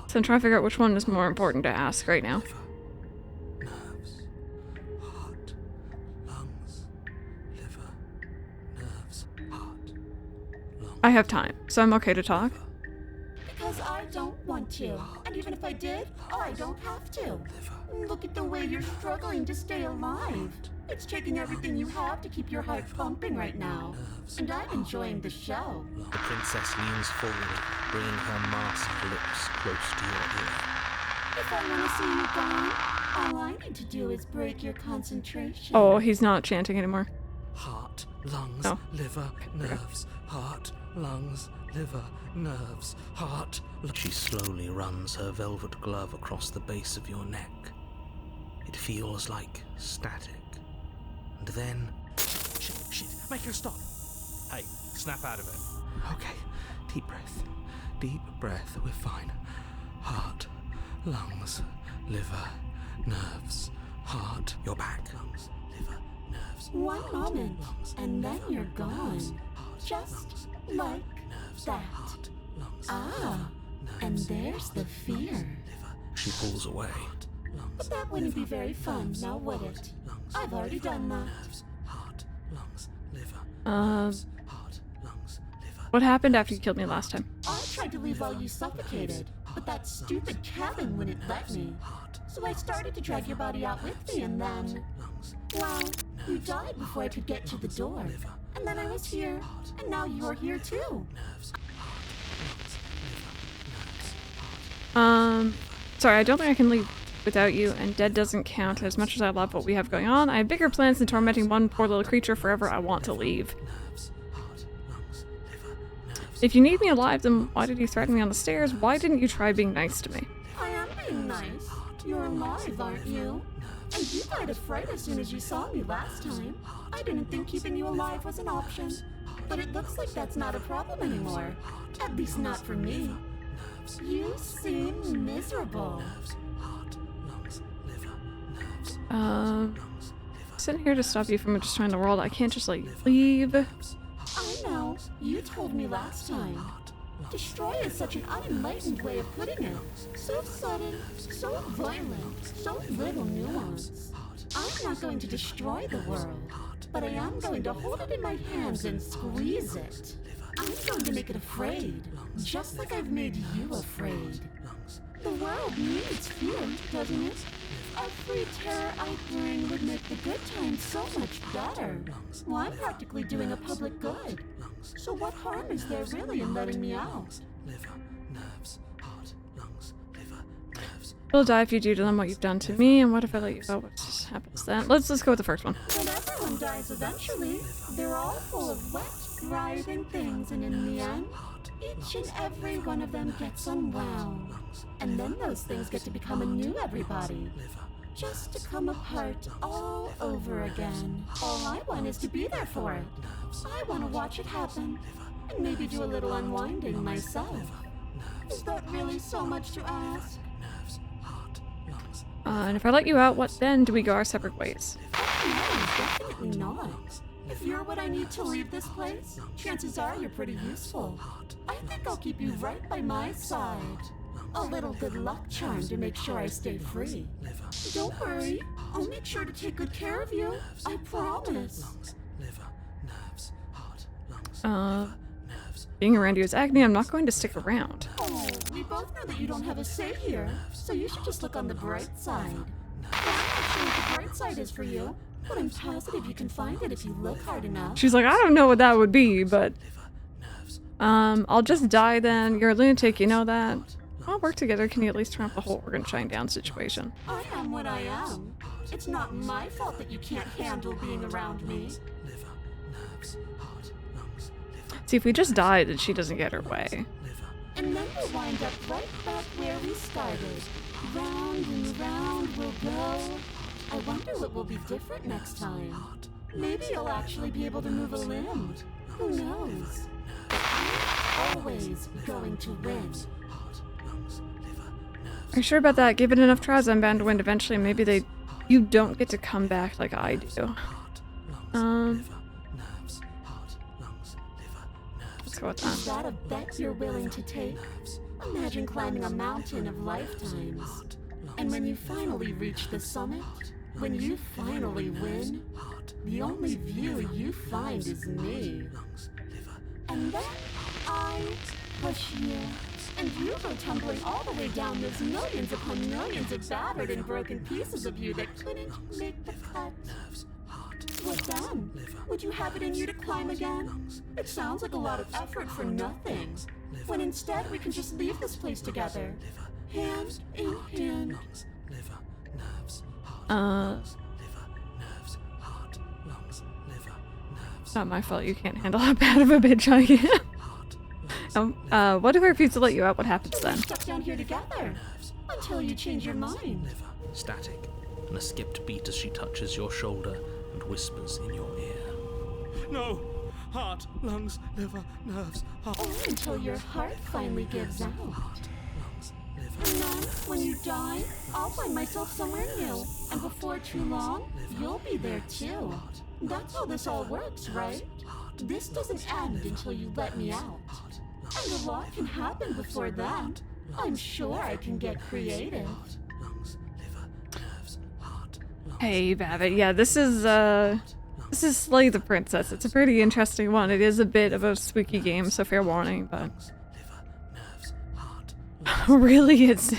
So I'm trying to figure out which one is more important to ask right now. I have time, so I'm okay to talk. Because I don't want to. And even if I did, I don't have to. Look at the way you're struggling to stay alive. It's taking everything you have to keep your heart pumping right now. And I'm enjoying the show. The princess leans forward, bringing her masked lips close to your ear. If I want to see you gone, all I need to do is break your concentration. Oh, he's not chanting anymore. Heart, lungs, Oh. liver, nerves. Heart, lungs, liver, nerves. Heart. She slowly runs her velvet glove across the base of your neck. It feels like static. And then... Shit, make her stop. Hey, snap out of it. Okay, deep breath, we're fine. Heart, lungs, liver, nerves, heart. You're back. Lungs, liver, nerves. One heart, moment, lungs, and then liver, you're gone. nerves, heart, Just lungs, like nerves, that. heart, lungs, Ah, and nerves, there's the fear. liver. She pulls away. But that wouldn't be very fun, now would it? I've already done that. Heart, lungs, liver, heart, lungs, liver. What happened after you killed me last time? I tried to leave while you suffocated, but that stupid cabin wouldn't let me. So I started to drag your body out with me, and then... Well, you died before I could get to the door. And then I was here, and now you're here too. Sorry, I don't think I can leave without you, and dead doesn't count. As much as I love what we have going on, I have bigger plans than tormenting one poor little creature forever. I want to leave. If you need me alive, then why did you threaten me on the stairs? Why didn't you try being nice to me? I am being nice. You're alive, aren't you? And you died of fright as soon as you saw me last time. I didn't think keeping you alive was an option. But it looks like that's not a problem anymore. At least not for me. You seem miserable. Sitting here to stop you from destroying the world. I can't just, like, leave. I know. You told me last time. Destroy is such an unenlightened way of putting it. So sudden, so violent, so little nuance. I'm not going to destroy the world, but I am going to hold it in my hands and squeeze it. I'm going to make it afraid, just like I've made you afraid. The world needs fear, doesn't it? Every terror I bring would make the good times so much better. Well, I'm practically doing a public good. So what harm is there really in letting me out? You'll die if you do to them what you've done to me, and what if I let you go? What happens then? Let's go with the first one. But everyone dies eventually. They're all full of wet, writhing things, and in the end, each and every one of them gets unwound. And then those things get to become a new everybody. Just to come apart all over again. All I want is to be there for it. I want to watch it happen, and maybe do a little unwinding myself. Is that really so much to ask? And if I let you out, what then? Do we go our separate ways? No, definitely not. If you're what I need to leave this place, chances are you're pretty useful. I think I'll keep you right by my side. A little good luck charm to make sure I stay free. Don't worry, I'll make sure to take good care of you. I promise. Being around you is agony. I'm not going to stick around. Oh, we both know that you don't have a say here, so you should just look on the bright side. I'm not sure what the bright side is for you, but I'm positive you can find it if you look hard enough. She's like, I don't know what that would be, but... I'll just die then. You're a lunatic, you know that? I'll work together. Can you at least turn off the whole Organ Shine Down situation? I am what I am. It's not my fault that you can't handle being around me. See, if we just die, then she doesn't get her way. And then we'll wind up right back where we started. Round and round we'll go. I wonder what will be different next time. Maybe you'll actually be able to move a limb. Who knows? I'm always going to win. Are you sure about that? Give it enough tries, I'm bound to win eventually. Maybe you don't get to come back like I do. Let's go with that. Is that a bet you're willing to take? Imagine climbing a mountain of lifetimes. And when you finally reach the summit, when you finally win, the only view you find is me. And then I push you, and you go tumbling all the way down those millions upon millions of battered and broken pieces of you that couldn't make the cut. What then? Would you have it in you to climb again? It sounds like a lot of effort for nothing. When instead we can just leave this place together, hand in hand. Not my fault you can't handle how bad of a bitch I am. What if I refuse to let you out? What happens then? Stuck down here together until you change your mind. Static, and a skipped beat as she touches your shoulder and whispers in your ear. No! Heart, lungs, liver, nerves, heart. Or until your heart finally gives out. And then, when you die, I'll find myself somewhere new. And before too long, you'll be there too. That's how this all works, right? This doesn't end until you let me out. And a lot can happen before that. I'm sure I can get creative. Hey, Babbitt. Yeah, this is Slay the Princess. It's a pretty interesting one. It is a bit of a spooky game, so fair warning, but... really, it's...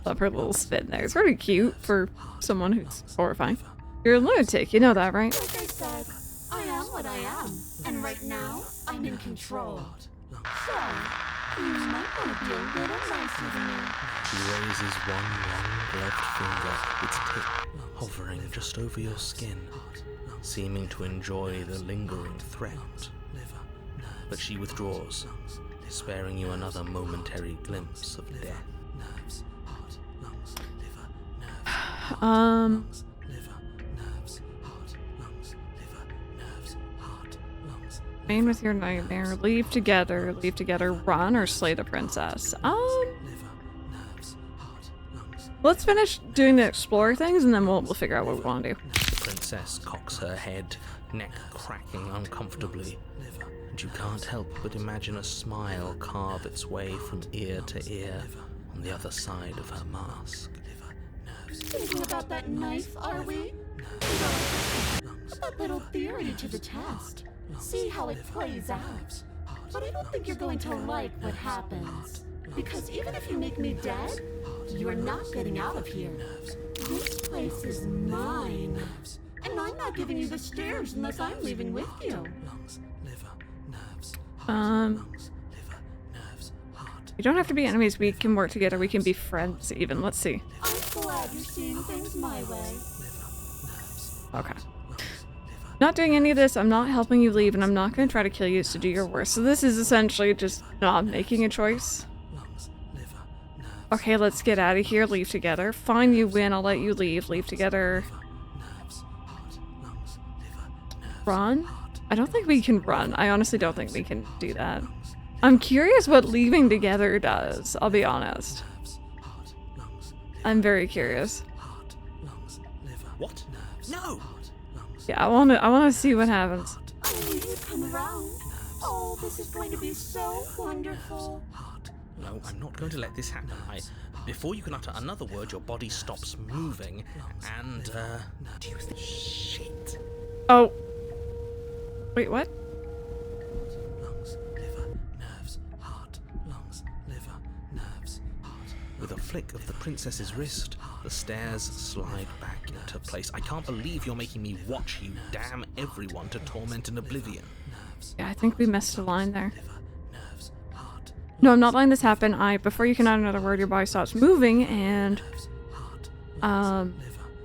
Love her little spin there. It's pretty cute for someone who's horrifying. You're a lunatic, you know that, right? Like I said, I am what I am. And right now, I'm in control. So, you might want to be a little nicer to me. She raises one long gloved finger, its tip hovering just over your skin, seeming to enjoy the lingering threat. But she withdraws, sparing you another momentary glimpse of death. Remain with your nightmare. Leave together, run, or slay the princess. Let's finish doing the explorer things and then we'll figure out what we want to do. The princess cocks her head, neck cracking uncomfortably, and you can't help but imagine a smile carve its way from ear to ear on the other side of her mask. Thinking about that knife, are we? Put that little theory to the test. See how it plays out. But I don't think you're going to like what happens. Because even if you make me dead, you're not getting out of here. This place is mine. And I'm not giving you the stairs unless I'm leaving with you. We don't have to be enemies. We can work together. We can be friends even. Let's see. I'm glad you're seeing things my way. Okay. Not doing any of this. I'm not helping you leave, and I'm not going to try to kill you, so do your worst. So this is essentially just not making a choice. Okay, let's get out of here. Leave together. Fine, you win. I'll let you leave. Leave together. Run? I don't think we can run. I honestly don't think we can do that. I'm curious what leaving together does. I'll be honest. I'm very curious. What? No! Yeah, I wanna see what happens. I knew you'd come around. Oh, this is going to be so wonderful. No, I'm not going to let this happen. Before you can utter another word, your body stops moving, and, do you think... Shit. Oh. Wait, what? Lungs, liver, nerves, heart, lungs, liver, nerves, heart. With a flick of the princess's wrist, the stairs slide back into place. I can't believe you're making me watch you damn everyone to torment and oblivion. Yeah, I think we missed a line there. No, I'm not letting this happen. Before you can add another word, your body stops moving, and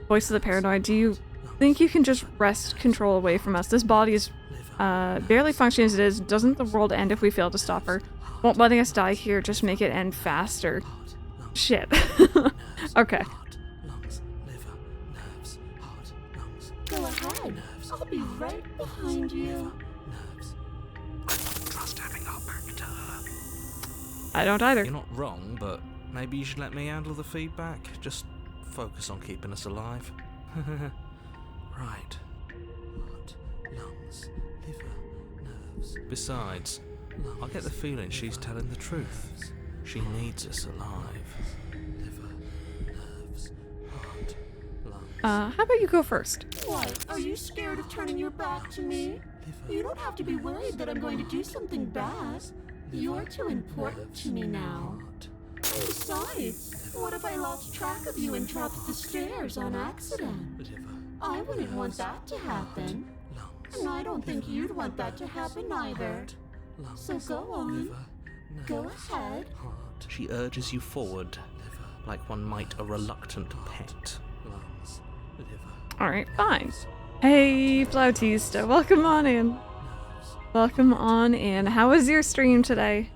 voice of the paranoid, do you think you can just wrest control away from us? This body is barely functioning as it is. Doesn't the world end if we fail to stop her? Won't letting us die here just make it end faster? Shit. Okay. Go ahead. I'll be right behind you. I don't either. You're not wrong, but maybe you should let me handle the feedback. Just focus on keeping us alive. Right. Heart, lungs, liver, nerves. Besides, I get the feeling she's telling the truth. She needs us alive. Liver, nerves, heart, lungs. How about you go first? What? Are you scared of turning your back to me? You don't have to be worried that I'm going to do something bad. You're too important to me now. And besides, what if I lost track of you and dropped the stairs on accident? I wouldn't want that to happen. And I don't think you'd want that to happen either. So go on. Go ahead. She urges you forward, like one might a reluctant pet. Alright, fine. Hey, Flautista, welcome on in. Welcome on in. How was your stream today?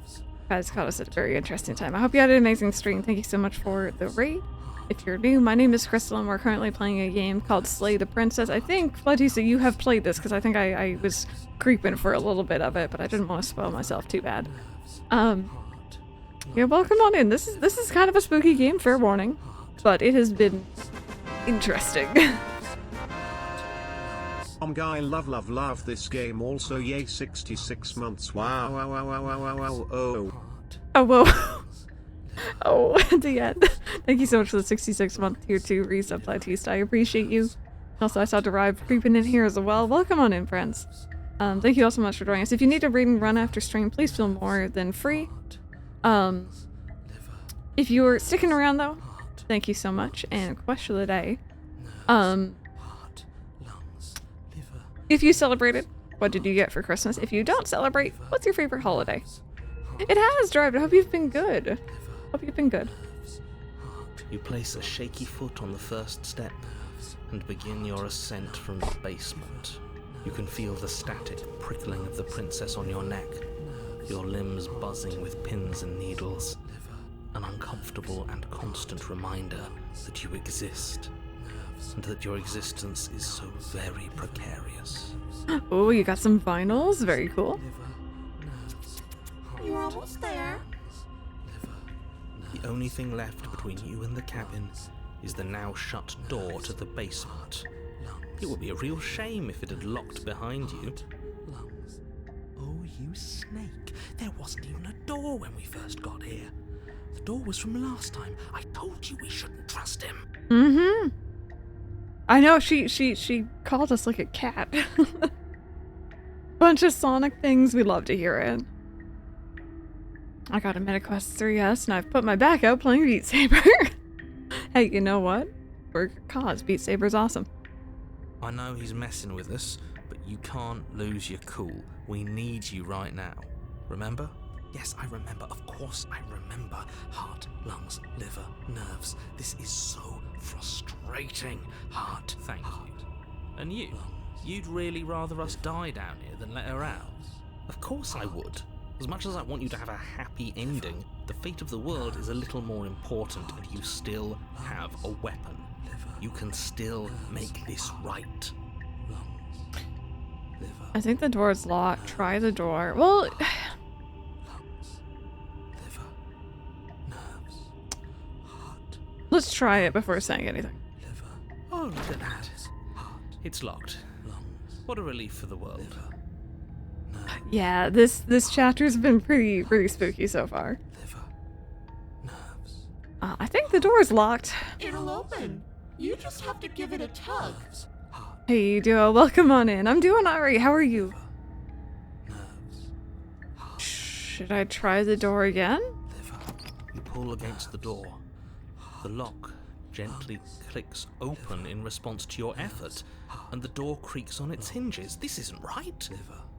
You guys caught us at a very interesting time. I hope you had an amazing stream. Thank you so much for the raid. If you're new, my name is Crystal and we're currently playing a game called Slay the Princess. I think, Flautista, you have played this because I think I was creeping for a little bit of it, but I didn't want to spoil myself too bad. Yeah, welcome on in. This is kind of a spooky game, fair warning, but it has been interesting. Guy, love this game also. Yay, 66 months. Wow. Oh, whoa. Oh, at the end. Thank you so much for the 66-month tier 2 resub, Flautista. I appreciate you. Also, I saw Derived creeping in here as well. Welcome on in, friends. Thank you all so much for joining us. If you need a read and run after stream, please feel more than free. If you're sticking around though, thank you so much. And question of the day. If you celebrated, what did you get for Christmas? If you don't celebrate, what's your favorite holiday? It has, Drive. I hope you've been good. Hope you've been good. You place a shaky foot on the first step and begin your ascent from the basement. You can feel the static prickling of the princess on your neck, your limbs buzzing with pins and needles, an uncomfortable and constant reminder that you exist, and that your existence is so very precarious. Oh, you got some vinyls? Very cool. You're almost there. The only thing left between you and the cabin is the now shut door to the basement. It would be a real shame if it had locked behind you. Oh, you snake. There wasn't even a door when we first got here. The door was from last time. I told you we shouldn't trust him. Mm-hmm. I know, she called us like a cat. Bunch of Sonic things, we love to hear it. I got a MetaQuest 3S and I've put my back out playing Beat Saber. Hey, you know what? For cause, Beat Saber's awesome. I know he's messing with us, but you can't lose your cool. We need you right now. Remember? Yes, I remember. Of course I remember. Heart, lungs, liver, nerves. This is so frustrating. Heart, thank you. And you? You'd really rather us die down here than let her out? Of course I would. As much as I want you to have a happy ending, the fate of the world is a little more important, and you still have a weapon. You can still make this right. I think the door is locked. Try the door. Well... Let's try it before saying anything. Oh, look at that. It's locked. What a relief for the world. Yeah, this chapter's been pretty spooky so far. I think the door's locked. It'll open. You just have to give it a tug. Hey, Duo, welcome on in. I'm doing alright. How are you? Should I try the door again? You pull against the door. The lock gently clicks open in response to your effort, and the door creaks on its hinges. This isn't right.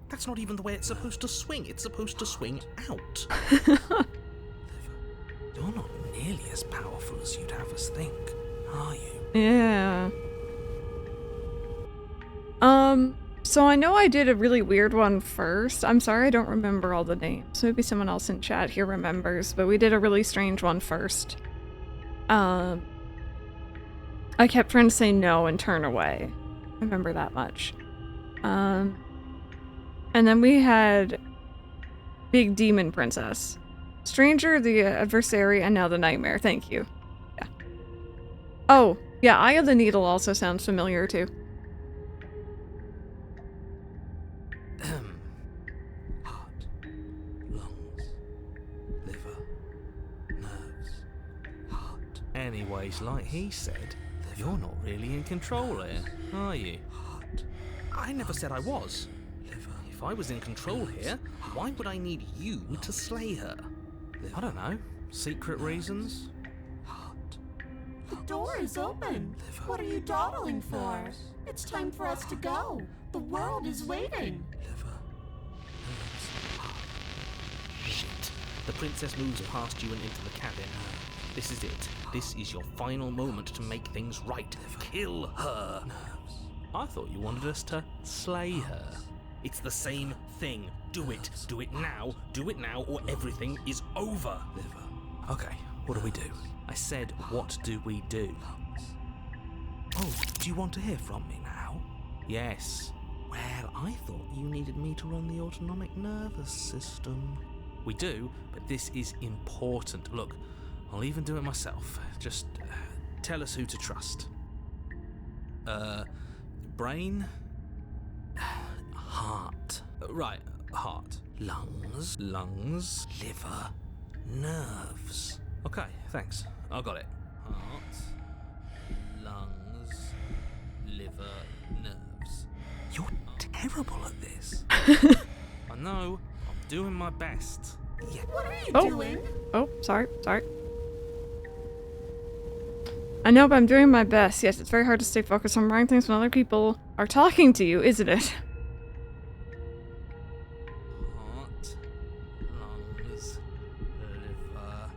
That's not even the way it's supposed to swing. It's supposed to swing out. You're not nearly as powerful as you'd have us think, are you? Yeah. So I know I did a really weird one first. I'm sorry I don't remember all the names. Maybe someone else in chat here remembers, but we did a really strange one first. I kept trying to say no and turn away. I remember that much. And then we had Big Demon Princess. Stranger, the adversary, and now the nightmare. Thank you. Yeah. Oh, yeah, Eye of the Needle also sounds familiar too. Heart, lungs, liver, nerves, heart. Anyways, like he said, you're not really in control here, are you? Heart. I never said I was. Liver. If I was in control here, why would I need you to slay her? I don't know. Secret reasons? Heart. The door is open. What are you dawdling for? It's time for us to go. The world is waiting. Liver. Shit. The princess moves past you and into the cabin. This is it. This is your final moment to make things right. Kill her. I thought you wanted us to slay her. It's the same thing. Do it. Do it now. Do it now or everything is over. Okay, what do we do? I said, what do we do? Oh, do you want to hear from me now? Yes. Well, I thought you needed me to run the autonomic nervous system. We do, but this is important. Look, I'll even do it myself. Just tell us who to trust. Brain? Heart. Right, heart. Lungs. Liver. Nerves. Okay, thanks. I got it. Heart. Lungs. Liver. Nerves. You're terrible at this. I know. I'm doing my best. Yeah. What are you doing? Oh, sorry. I know, but I'm doing my best. Yes, it's very hard to stay focused on writing things when other people are talking to you, isn't it? Heart, lungs, liver,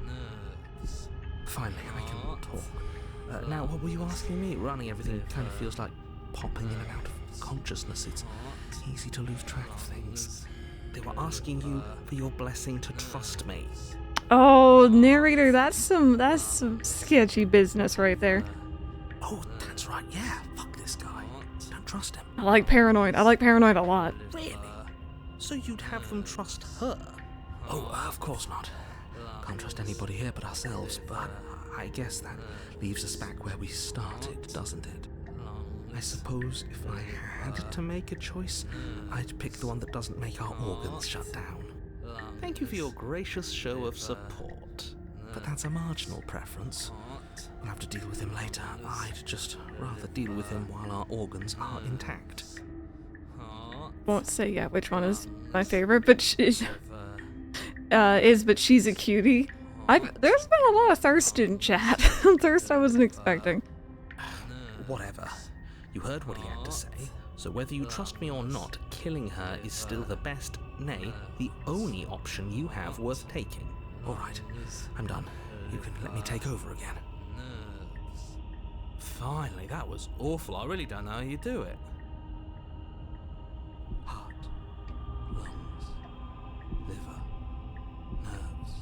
nerves. Finally, I can talk. Now, what were you asking me? Running everything kind of feels like popping in and out of consciousness. It's easy to lose track of things. They were asking you for your blessing to trust me. Oh, narrator, that's some sketchy business right there. Oh, that's right, yeah. Fuck this guy. Don't trust him. I like paranoid. I like paranoid a lot. Really? So you'd have them trust her? Oh, of course not. Can't trust anybody here but ourselves, but I guess that leaves us back where we started, doesn't it? I suppose if I had to make a choice, I'd pick the one that doesn't make our organs shut down. Thank you for your gracious show of support. But that's a marginal preference. We'll have to deal with him later. I'd just rather deal with him while our organs are intact. Won't say yet which one is my favorite, but she's she's a cutie. There's been a lot of thirst in chat. Thirst I wasn't expecting. Whatever. You heard what he had to say. So whether you trust me or not, killing her is still the best, nay, the only option you have worth taking. Alright, I'm done. You can let me take over again. Finally, that was awful. I really don't know how you do it. Heart, lungs, liver, nerves,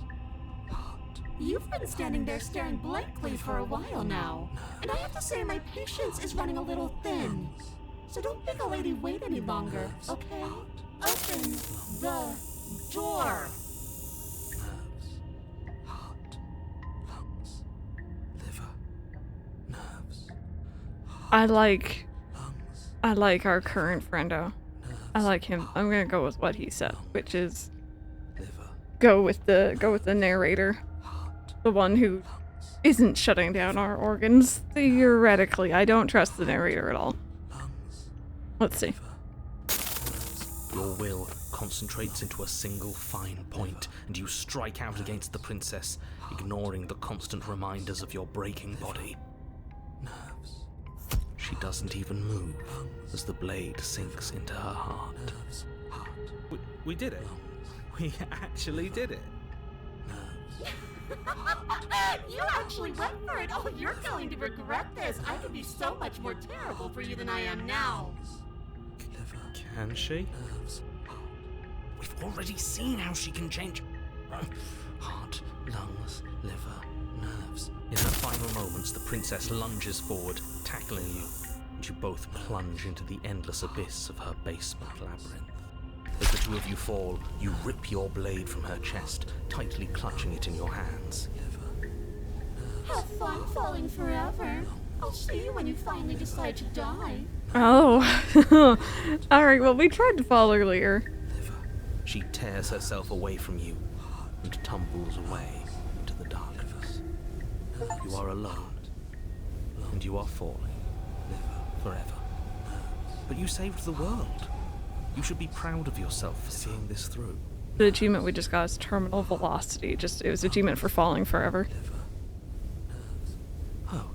heart. You've been standing there staring blankly for a while now. And I have to say my patience is running a little thin. So don't make a lady wait any longer, okay? Open the door. Nerves, heart, lungs, liver, nerves, I like lungs, our current friendo. nerves, I like him. I'm gonna go with what he said, which is liver, go with the narrator, heart, the one who lungs. isn't shutting down our organs. Theoretically, I don't trust the narrator at all. Let's see. Your will concentrates into a single fine point, and you strike out against the princess, ignoring the constant reminders of your breaking body. Nerves. She doesn't even move as the blade sinks into her heart. We did it. We actually did it. You actually went for it. Oh, you're going to regret this. I could be so much more terrible for you than I am now. Can she? We've already seen how she can change. Heart, lungs, liver, nerves. In her final moments, the princess lunges forward, tackling you, and you both plunge into the endless abyss of her basement labyrinth. As the two of you fall, you rip your blade from her chest, tightly clutching it in your hands. Have fun falling forever. I'll see you when you finally decide to die. Oh. Alright, well, we tried to fall earlier. She tears herself away from you and tumbles away into the darkness. You are alone, and you are falling forever. But you saved the world. You should be proud of yourself for seeing this through. The achievement we just got is terminal velocity. It was achievement for falling forever. Oh.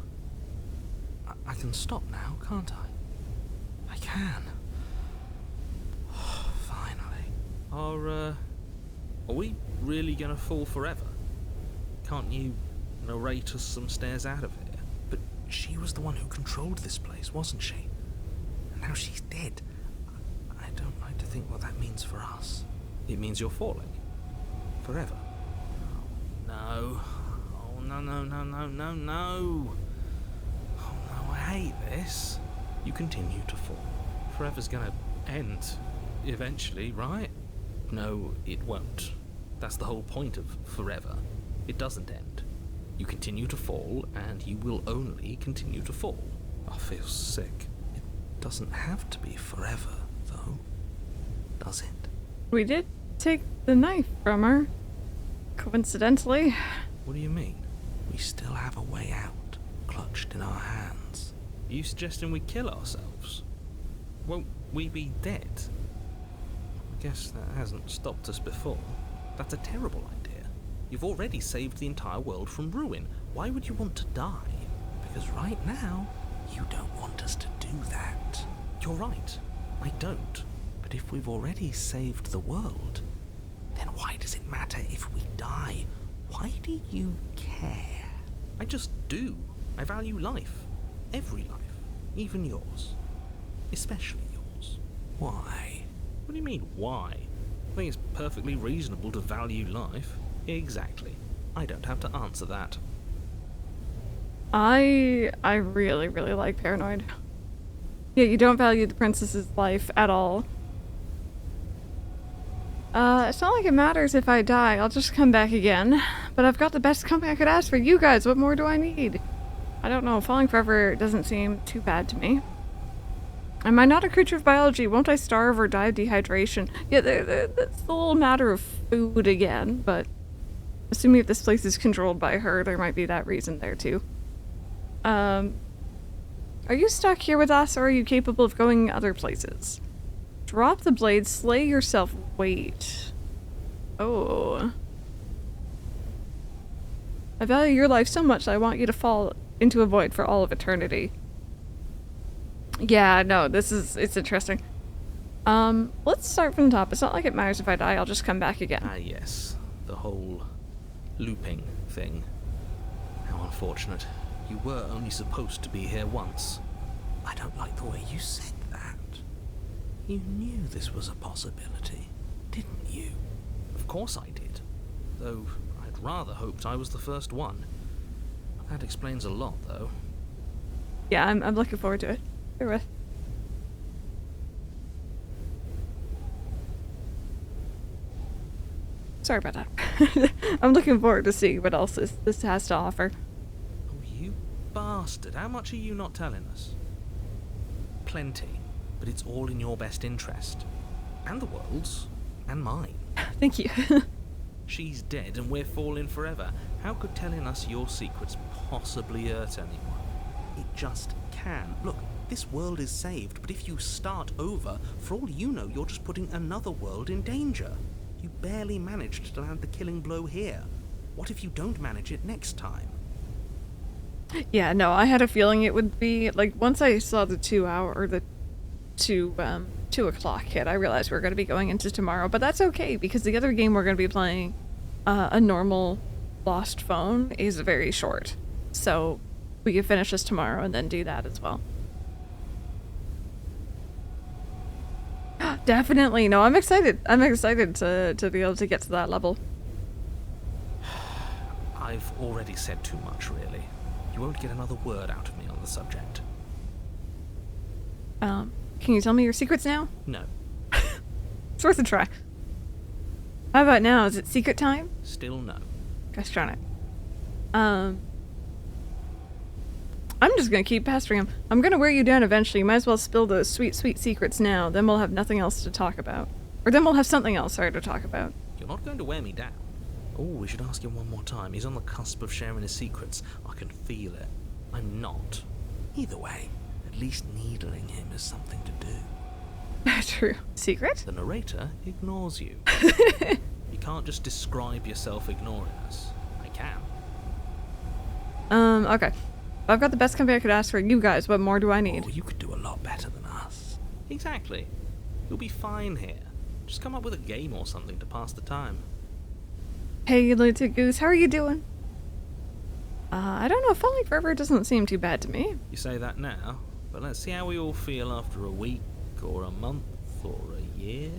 I can stop now, can't I? I can. Oh, finally. Are we really gonna fall forever? Can't you narrate us some stairs out of here? But she was the one who controlled this place, wasn't she? And now she's dead. I don't like to think what that means for us. It means you're falling. Forever. Oh, no. Oh, no, no, no, no, no, no. Oh, no, I hate this. You continue to fall. Forever's gonna end. Eventually, right? No, it won't. That's the whole point of forever. It doesn't end. You continue to fall, and you will only continue to fall. I feel sick. It doesn't have to be forever, though. Does it? We did take the knife from her. Coincidentally. What do you mean? We still have a way out, clutched in our hands. Are you suggesting we kill ourselves? Won't we be dead? I guess that hasn't stopped us before. That's a terrible idea. You've already saved the entire world from ruin. Why would you want to die? Because right now, you don't want us to do that. You're right. I don't. But if we've already saved the world, then why does it matter if we die? Why do you care? I just do. I value life. Every life. Even yours. Especially yours. Why? What do you mean, why? I think it's perfectly reasonable to value life. Exactly. I don't have to answer that. I really, really like Paranoid. Yeah, you don't value the princess's life at all. It's not like it matters if I die, I'll just come back again. But I've got the best company I could ask for you guys, what more do I need? I don't know, falling forever doesn't seem too bad to me. Am I not a creature of biology? Won't I starve or die of dehydration? Yeah, that's a little matter of food again, but assuming if this place is controlled by her, there might be that reason there too. Are you stuck here with us, or are you capable of going other places? Drop the blade, slay yourself, wait. Oh. I value your life so much that I want you to fall into a void for all of eternity. Yeah, no, it's interesting. Let's start from the top. It's not like it matters if I die, I'll just come back again. Ah, yes. The whole looping thing. How unfortunate. You were only supposed to be here once. I don't like the way you said that. You knew this was a possibility, didn't you? Of course I did. Though I'd rather hoped I was the first one. That explains a lot, though. Yeah, I'm looking forward to it. Bear with. Sorry about that. I'm looking forward to seeing what else this has to offer. Oh, you bastard. How much are you not telling us? Plenty. But it's all in your best interest. And the world's. And mine. Thank you. She's dead and we're falling forever. How could telling us your secrets possibly hurt anyone? It just can. Look, this world is saved, but if you start over, for all you know, you're just putting another world in danger. You barely managed to land the killing blow here. What if you don't manage it next time? Yeah, no, I had a feeling it would be, like, once I saw the 2 hour, or the 2 o'clock hit, I realized we were going to be going into tomorrow, but that's okay, because the other game we're going to be playing, a normal Lost Phone, is very short. So, we can finish this tomorrow and then do that as well. Definitely, no, I'm excited. I'm excited to be able to get to that level. I've already said too much, really. You won't get another word out of me on the subject. Can you tell me your secrets now? No. That's worth a try. How about now? Is it secret time? Still no. Gosh darn it. I'm just gonna keep pestering him. I'm gonna wear you down eventually. You might as well spill those sweet, sweet secrets now. Then we'll have nothing else to talk about. Or then we'll have something else, sorry, to talk about. You're not going to wear me down. Oh, we should ask him one more time. He's on the cusp of sharing his secrets. I can feel it. I'm not. Either way, at least needling him is something to do. True. Secret? The narrator ignores you. You can't just describe yourself ignoring us. I can. Okay. I've got the best company I could ask for. You guys, what more do I need? Oh, you could do a lot better than us. Exactly. You'll be fine here. Just come up with a game or something to pass the time. Hey, little goose, how are you doing? I don't know, falling forever doesn't seem too bad to me. You say that now, but let's see how we all feel after a week, or a month, or a year.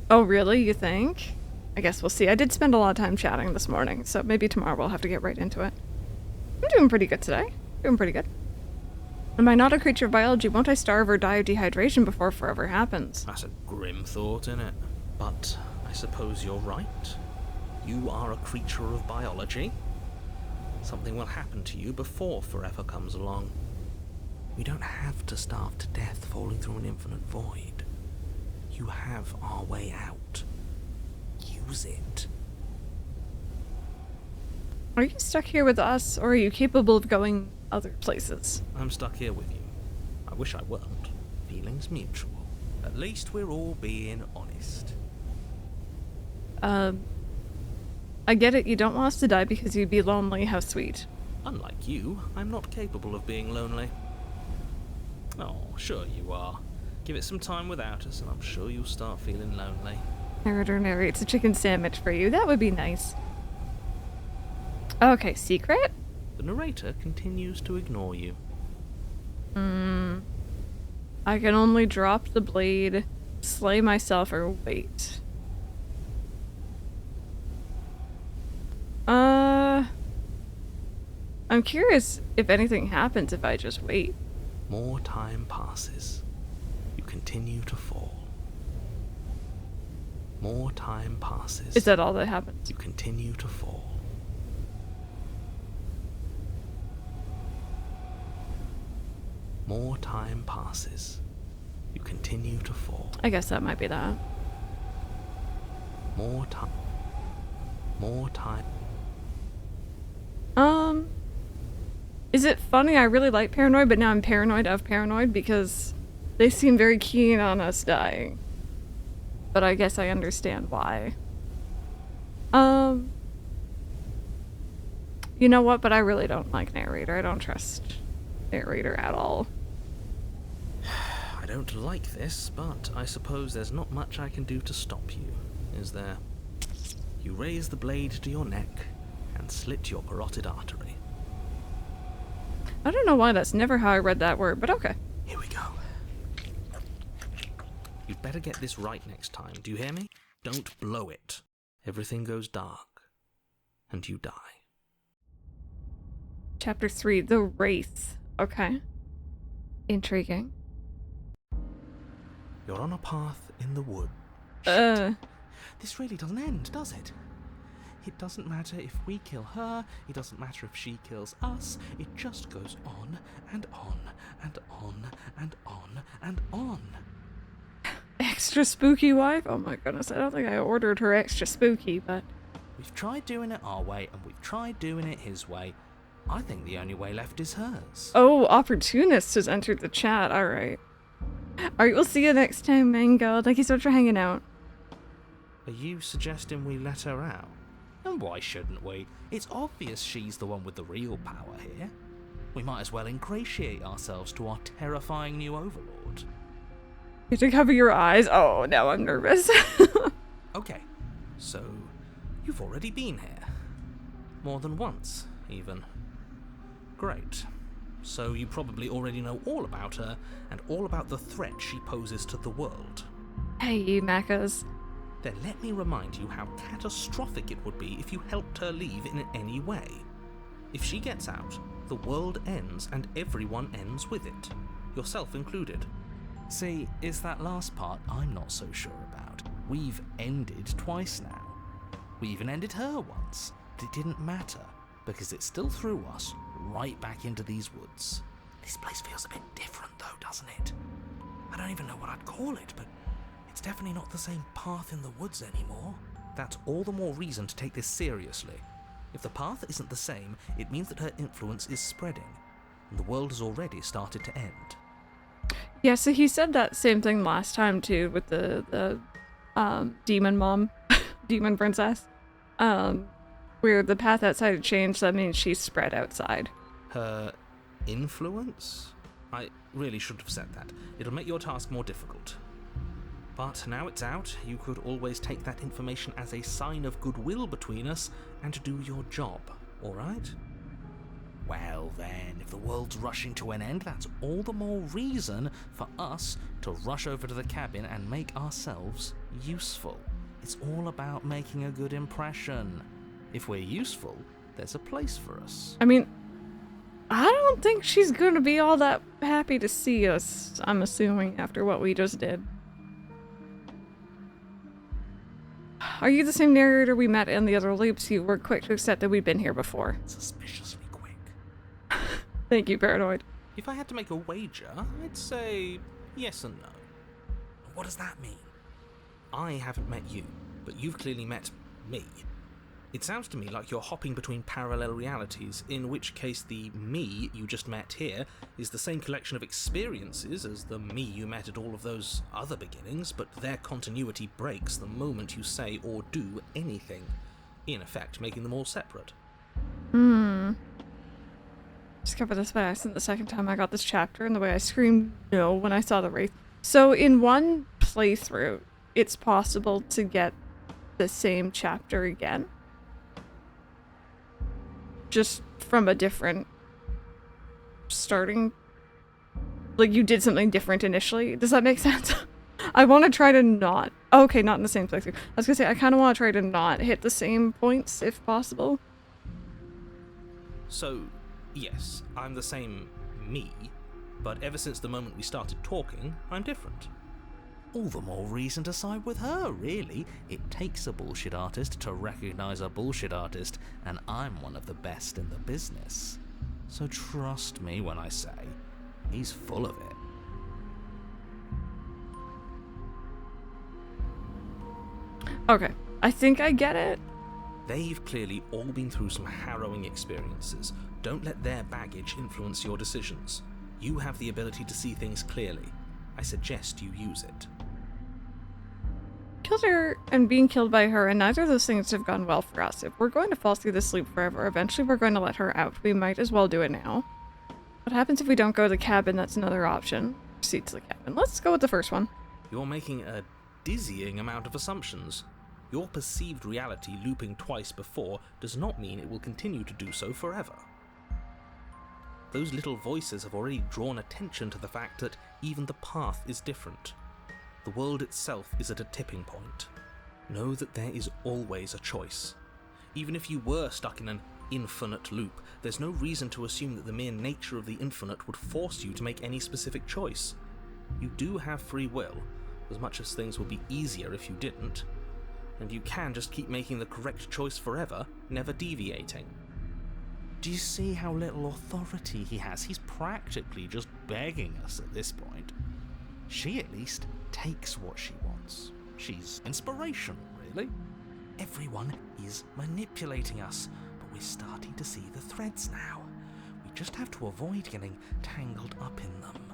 Oh, really? You think? I guess we'll see. I did spend a lot of time chatting this morning, so maybe tomorrow we'll have to get right into it. I'm doing pretty good today. Doing pretty good. Am I not a creature of biology? Won't I starve or die of dehydration before forever happens? That's a grim thought, innit? But I suppose you're right. You are a creature of biology. Something will happen to you before forever comes along. We don't have to starve to death falling through an infinite void. You have our way out. Use it. Are you stuck here with us, or are you capable of going other places? I'm stuck here with you. I wish I weren't. Feelings mutual. At least we're all being honest. I get it, you don't want us to die because you'd be lonely. How sweet. Unlike you, I'm not capable of being lonely. Oh, sure you are. Give it some time without us and I'm sure you'll start feeling lonely. Narrator narrates a chicken sandwich for you. That would be nice. Okay, secret? The narrator continues to ignore you. I can only drop the blade, slay myself, or wait. I'm curious if anything happens if I just wait. More time passes. You continue to fall. More time passes. Is that all that happens? You continue to fall. More time passes. You continue to fall. I guess that might be that. More time. More time. Is it funny? I really like Paranoid, but now I'm paranoid of Paranoid because they seem very keen on us dying. But I guess I understand why. You know what? But I really don't like Narrator. I don't trust Narrator at all. I don't like this, but I suppose there's not much I can do to stop you, is there? You raise the blade to your neck and slit your carotid artery. I don't know why that's never how I read that word, but okay. Here we go. You'd better get this right next time, do you hear me? Don't blow it. Everything goes dark, and you die. Chapter 3, The Wraith. Okay. Intriguing. You're on a path in the wood. This really doesn't end, does it? It doesn't matter if we kill her, it doesn't matter if she kills us, it just goes on and on and on and on and on. Extra spooky wife? Oh my goodness, I don't think I ordered her extra spooky, but... We've tried doing it our way and we've tried doing it his way. I think the only way left is hers. Oh, Opportunist has entered the chat, alright. Alright, we'll see you next time, Mango. Thank you so much for hanging out. Are you suggesting we let her out? And why shouldn't we? It's obvious she's the one with the real power here. We might as well ingratiate ourselves to our terrifying new overlord. You have to cover your eyes? Oh, now I'm nervous. Okay, so you've already been here. More than once, even. Great. So you probably already know all about her and all about the threat she poses to the world. Hey, you Macas. Then let me remind you how catastrophic it would be if you helped her leave in any way. If she gets out, the world ends and everyone ends with it, yourself included. See, it's that last part I'm not so sure about. We've ended twice now. We even ended her once. But it didn't matter, because it still threw us right back into these woods. This place feels a bit different though, doesn't it? I don't even know what I'd call it, but it's definitely not the same path in the woods anymore. That's all the more reason to take this seriously. If the path isn't the same, it means that her influence is spreading, and the world has already started to end. Yeah, so he said that same thing last time too with the demon mom, demon princess. Where the path outside had changed, that means she's spread outside. Her influence? I really shouldn't have said that. It'll make your task more difficult. But now it's out, you could always take that information as a sign of goodwill between us and do your job, alright? Well then, if the world's rushing to an end, that's all the more reason for us to rush over to the cabin and make ourselves useful. It's all about making a good impression. If we're useful, there's a place for us. I mean, I don't think she's gonna be all that happy to see us, I'm assuming, after what we just did. Are you the same narrator we met in the other loops? You were quick to accept that we'd been here before. Suspiciously quick. Thank you, Paranoid. If I had to make a wager, I'd say yes and no. What does that mean? I haven't met you, but you've clearly met me. It sounds to me like you're hopping between parallel realities, in which case the me you just met here is the same collection of experiences as the me you met at all of those other beginnings, but their continuity breaks the moment you say or do anything, in effect making them all separate. Discovered this by accident the second time I got this chapter, and the way I screamed no when I saw the Wraith. So in one playthrough, it's possible to get the same chapter again. Just from a different starting, like you did something different initially. Does that make sense? I want to try to not, okay, not in the same playthrough. I was gonna say, I kind of want to try to not hit the same points if possible. So, yes, I'm the same me, but ever since the moment we started talking, I'm different. All the more reason to side with her, really. It takes a bullshit artist to recognize a bullshit artist, and I'm one of the best in the business. So trust me when I say, he's full of it. Okay, I think I get it. They've clearly all been through some harrowing experiences. Don't let their baggage influence your decisions. You have the ability to see things clearly. I suggest you use it. Killed her and being killed by her, and neither of those things have gone well for us. If we're going to fall through this loop forever, eventually we're going to let her out. We might as well do it now. What happens if we don't go to the cabin? That's another option. Proceed to the cabin. Let's go with the first one. You're making a dizzying amount of assumptions. Your perceived reality looping twice before does not mean it will continue to do so forever. Those little voices have already drawn attention to the fact that even the path is different. The world itself is at a tipping point. Know that there is always a choice. Even if you were stuck in an infinite loop, there's no reason to assume that the mere nature of the infinite would force you to make any specific choice. You do have free will, as much as things would be easier if you didn't, and you can just keep making the correct choice forever, never deviating. Do you see how little authority he has? He's practically just begging us at this point. She at least takes what she wants. She's inspirational, really. Everyone is manipulating us, but we're starting to see the threads now. We just have to avoid getting tangled up in them.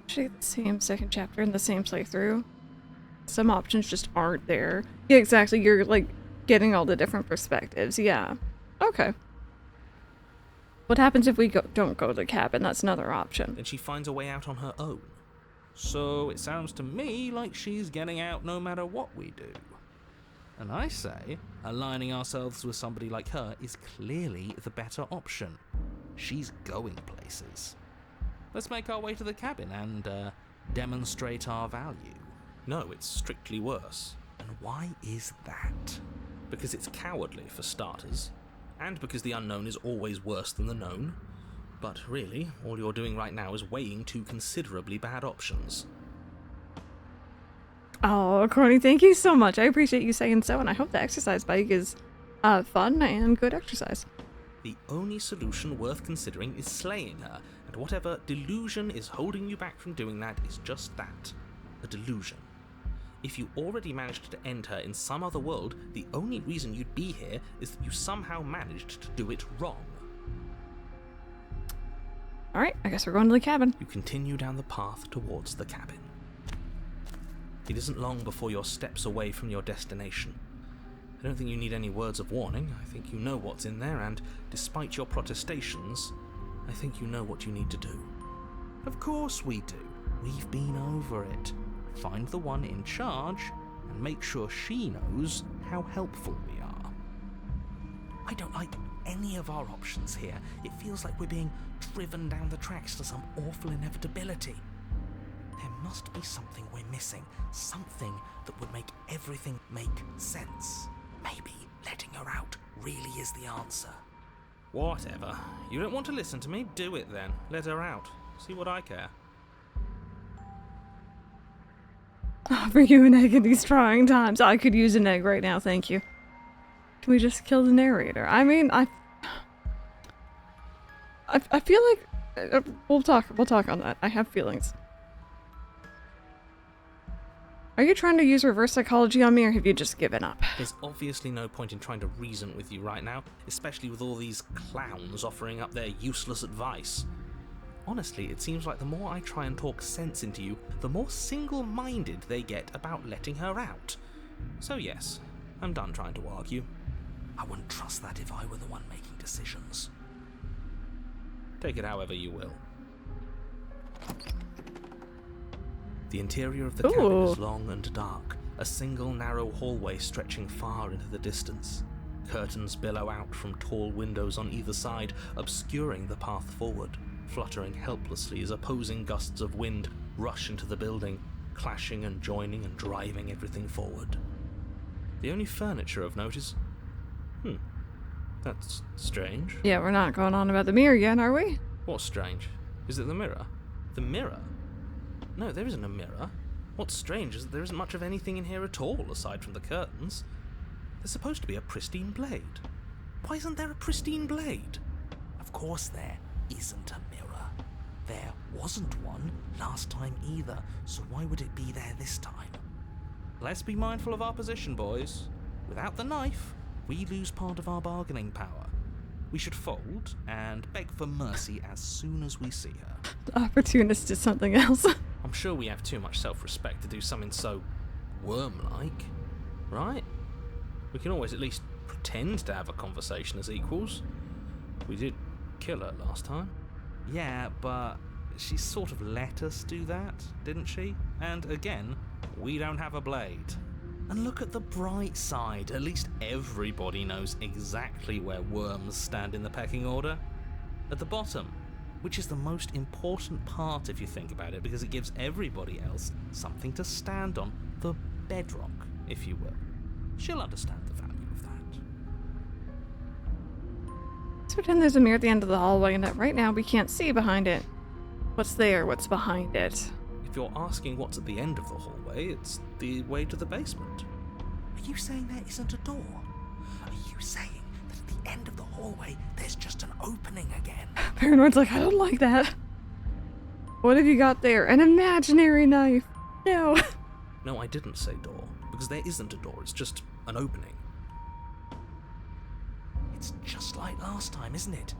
Actually, the same second chapter in the same playthrough. Some options just aren't there. Yeah, exactly. You're like getting all the different perspectives. Yeah. Okay. What happens if we don't go to the cabin? That's another option. Then she finds a way out on her own. So it sounds to me like she's getting out no matter what we do. And I say, aligning ourselves with somebody like her is clearly the better option. She's going places. Let's make our way to the cabin and demonstrate our value. No, it's strictly worse. And why is that? Because it's cowardly, for starters. And because the unknown is always worse than the known. But really, all you're doing right now is weighing two considerably bad options. Oh, Corny, thank you so much. I appreciate you saying so, and I hope the exercise bike is fun and good exercise. The only solution worth considering is slaying her, and whatever delusion is holding you back from doing that is just that, a delusion. If you already managed to end her in some other world, the only reason you'd be here is that you somehow managed to do it wrong. Alright, I guess we're going to the cabin. You continue down the path towards the cabin. It isn't long before you're steps away from your destination. I don't think you need any words of warning. I think you know what's in there, and despite your protestations, I think you know what you need to do. Of course we do. We've been over it. Find the one in charge, and make sure she knows how helpful we are. I don't like any of our options here. It feels like we're being driven down the tracks to some awful inevitability. There must be something we're missing, something that would make everything make sense. Maybe letting her out really is the answer. Whatever. You don't want to listen to me? Do it then. Let her out. See what I care. I'll bring you an egg in these trying times. I could use an egg right now, thank you. Can we just kill the narrator? I mean, I feel like we'll talk on that. I have feelings. Are you trying to use reverse psychology on me, or have you just given up? There's obviously no point in trying to reason with you right now, especially with all these clowns offering up their useless advice. Honestly, it seems like the more I try and talk sense into you, the more single-minded they get about letting her out. So yes, I'm done trying to argue. I wouldn't trust that if I were the one making decisions. Take it however you will. The interior of the cabin is long and dark, a single narrow hallway stretching far into the distance. Curtains billow out from tall windows on either side, obscuring the path forward, fluttering helplessly as opposing gusts of wind rush into the building, clashing and joining and driving everything forward. The only furniture of note is... that's strange. Yeah, we're not going on about the mirror yet, are we? What's strange? Is it the mirror? The mirror? No, there isn't a mirror. What's strange is that there isn't much of anything in here at all, aside from the curtains. There's supposed to be a pristine blade. Why isn't there a pristine blade? Of course there isn't a mirror. There wasn't one last time either, so why would it be there this time? Let's be mindful of our position, boys. Without the knife, we lose part of our bargaining power. We should fold and beg for mercy as soon as we see her. The opportunist is something else. I'm sure we have too much self-respect to do something so worm-like, right? We can always at least pretend to have a conversation as equals. We did kill her last time. Yeah, but she sort of let us do that, didn't she? And again, we don't have a blade. And look at the bright side, at least everybody knows exactly where worms stand in the pecking order. At the bottom, which is the most important part if you think about it, because it gives everybody else something to stand on, the bedrock, if you will. She'll understand the value of that. Let's pretend there's a mirror at the end of the hallway and that right now we can't see behind it. What's there? What's behind it? If you're asking what's at the end of the hallway, it's the way to the basement. Are you saying there isn't a door? Are you saying that at the end of the hallway there's just an opening again? Paranoid's like, I don't like that. What have you got there? An imaginary knife. No. No, I didn't say door, because there isn't a door, it's just an opening. It's just like last time, isn't it?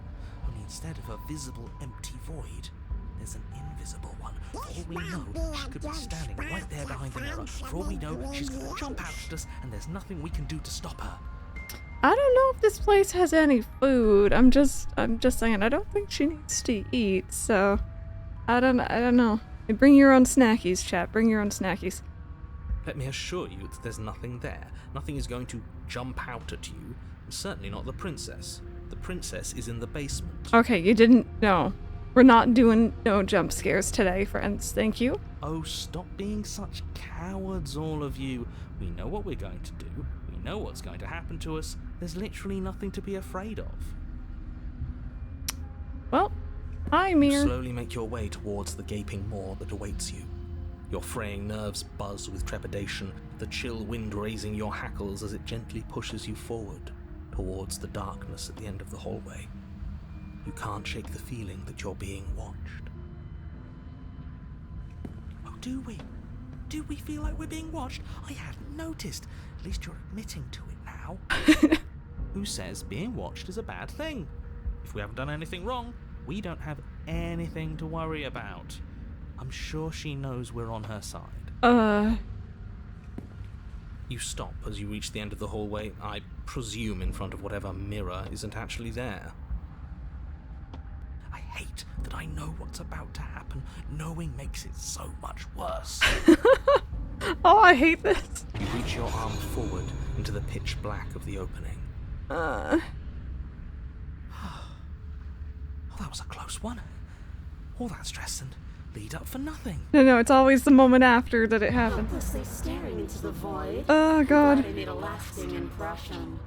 Only instead of a visible empty void, there's an invisible one. For all we know, she could be standing right there behind the mirror. For all we know, she's going to jump out at us, and there's nothing we can do to stop her. I don't know if this place has any food. I'm just saying, I don't think she needs to eat, so I don't know. Bring your own snackies, chat. Bring your own snackies. Let me assure you that there's nothing there. Nothing is going to jump out at you, and certainly not the princess. The princess is in the basement. Okay, you didn't know. We're not doing no jump scares today, friends. Thank you. Oh, stop being such cowards, all of you. We know what we're going to do. We know what's going to happen to us. There's literally nothing to be afraid of. Well, Hi, You Mir. slowly make your way towards the gaping maw that awaits you. Your fraying nerves buzz with trepidation, the chill wind raising your hackles as it gently pushes you forward towards the darkness at the end of the hallway. You can't shake the feeling that you're being watched. Oh, do we? Do we feel like we're being watched? I hadn't noticed. At least you're admitting to it now. Who says being watched is a bad thing? If we haven't done anything wrong, we don't have anything to worry about. I'm sure she knows we're on her side. You stop as you reach the end of the hallway, I presume in front of whatever mirror isn't actually there. I hate that I know what's about to happen. Knowing makes it so much worse. Oh, I hate this. You reach your arm forward into the pitch black of the opening. Oh, that was a close one. All that stress and lead up for nothing. No, it's always the moment after that it happens. Helplessly staring into the void. Oh, God. I made a lasting impression.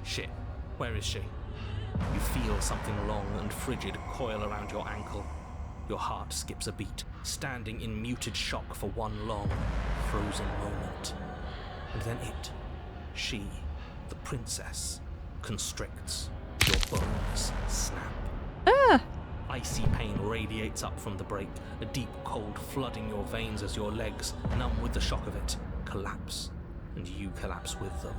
Shit, where is she? You feel something long and frigid coil around your ankle. Your heart skips a beat, standing in muted shock for one long, frozen moment. And then she, the princess, constricts. Your bones snap. Icy pain radiates up from the break, a deep cold flooding your veins as your legs, numb with the shock of it, collapse, and you collapse with them.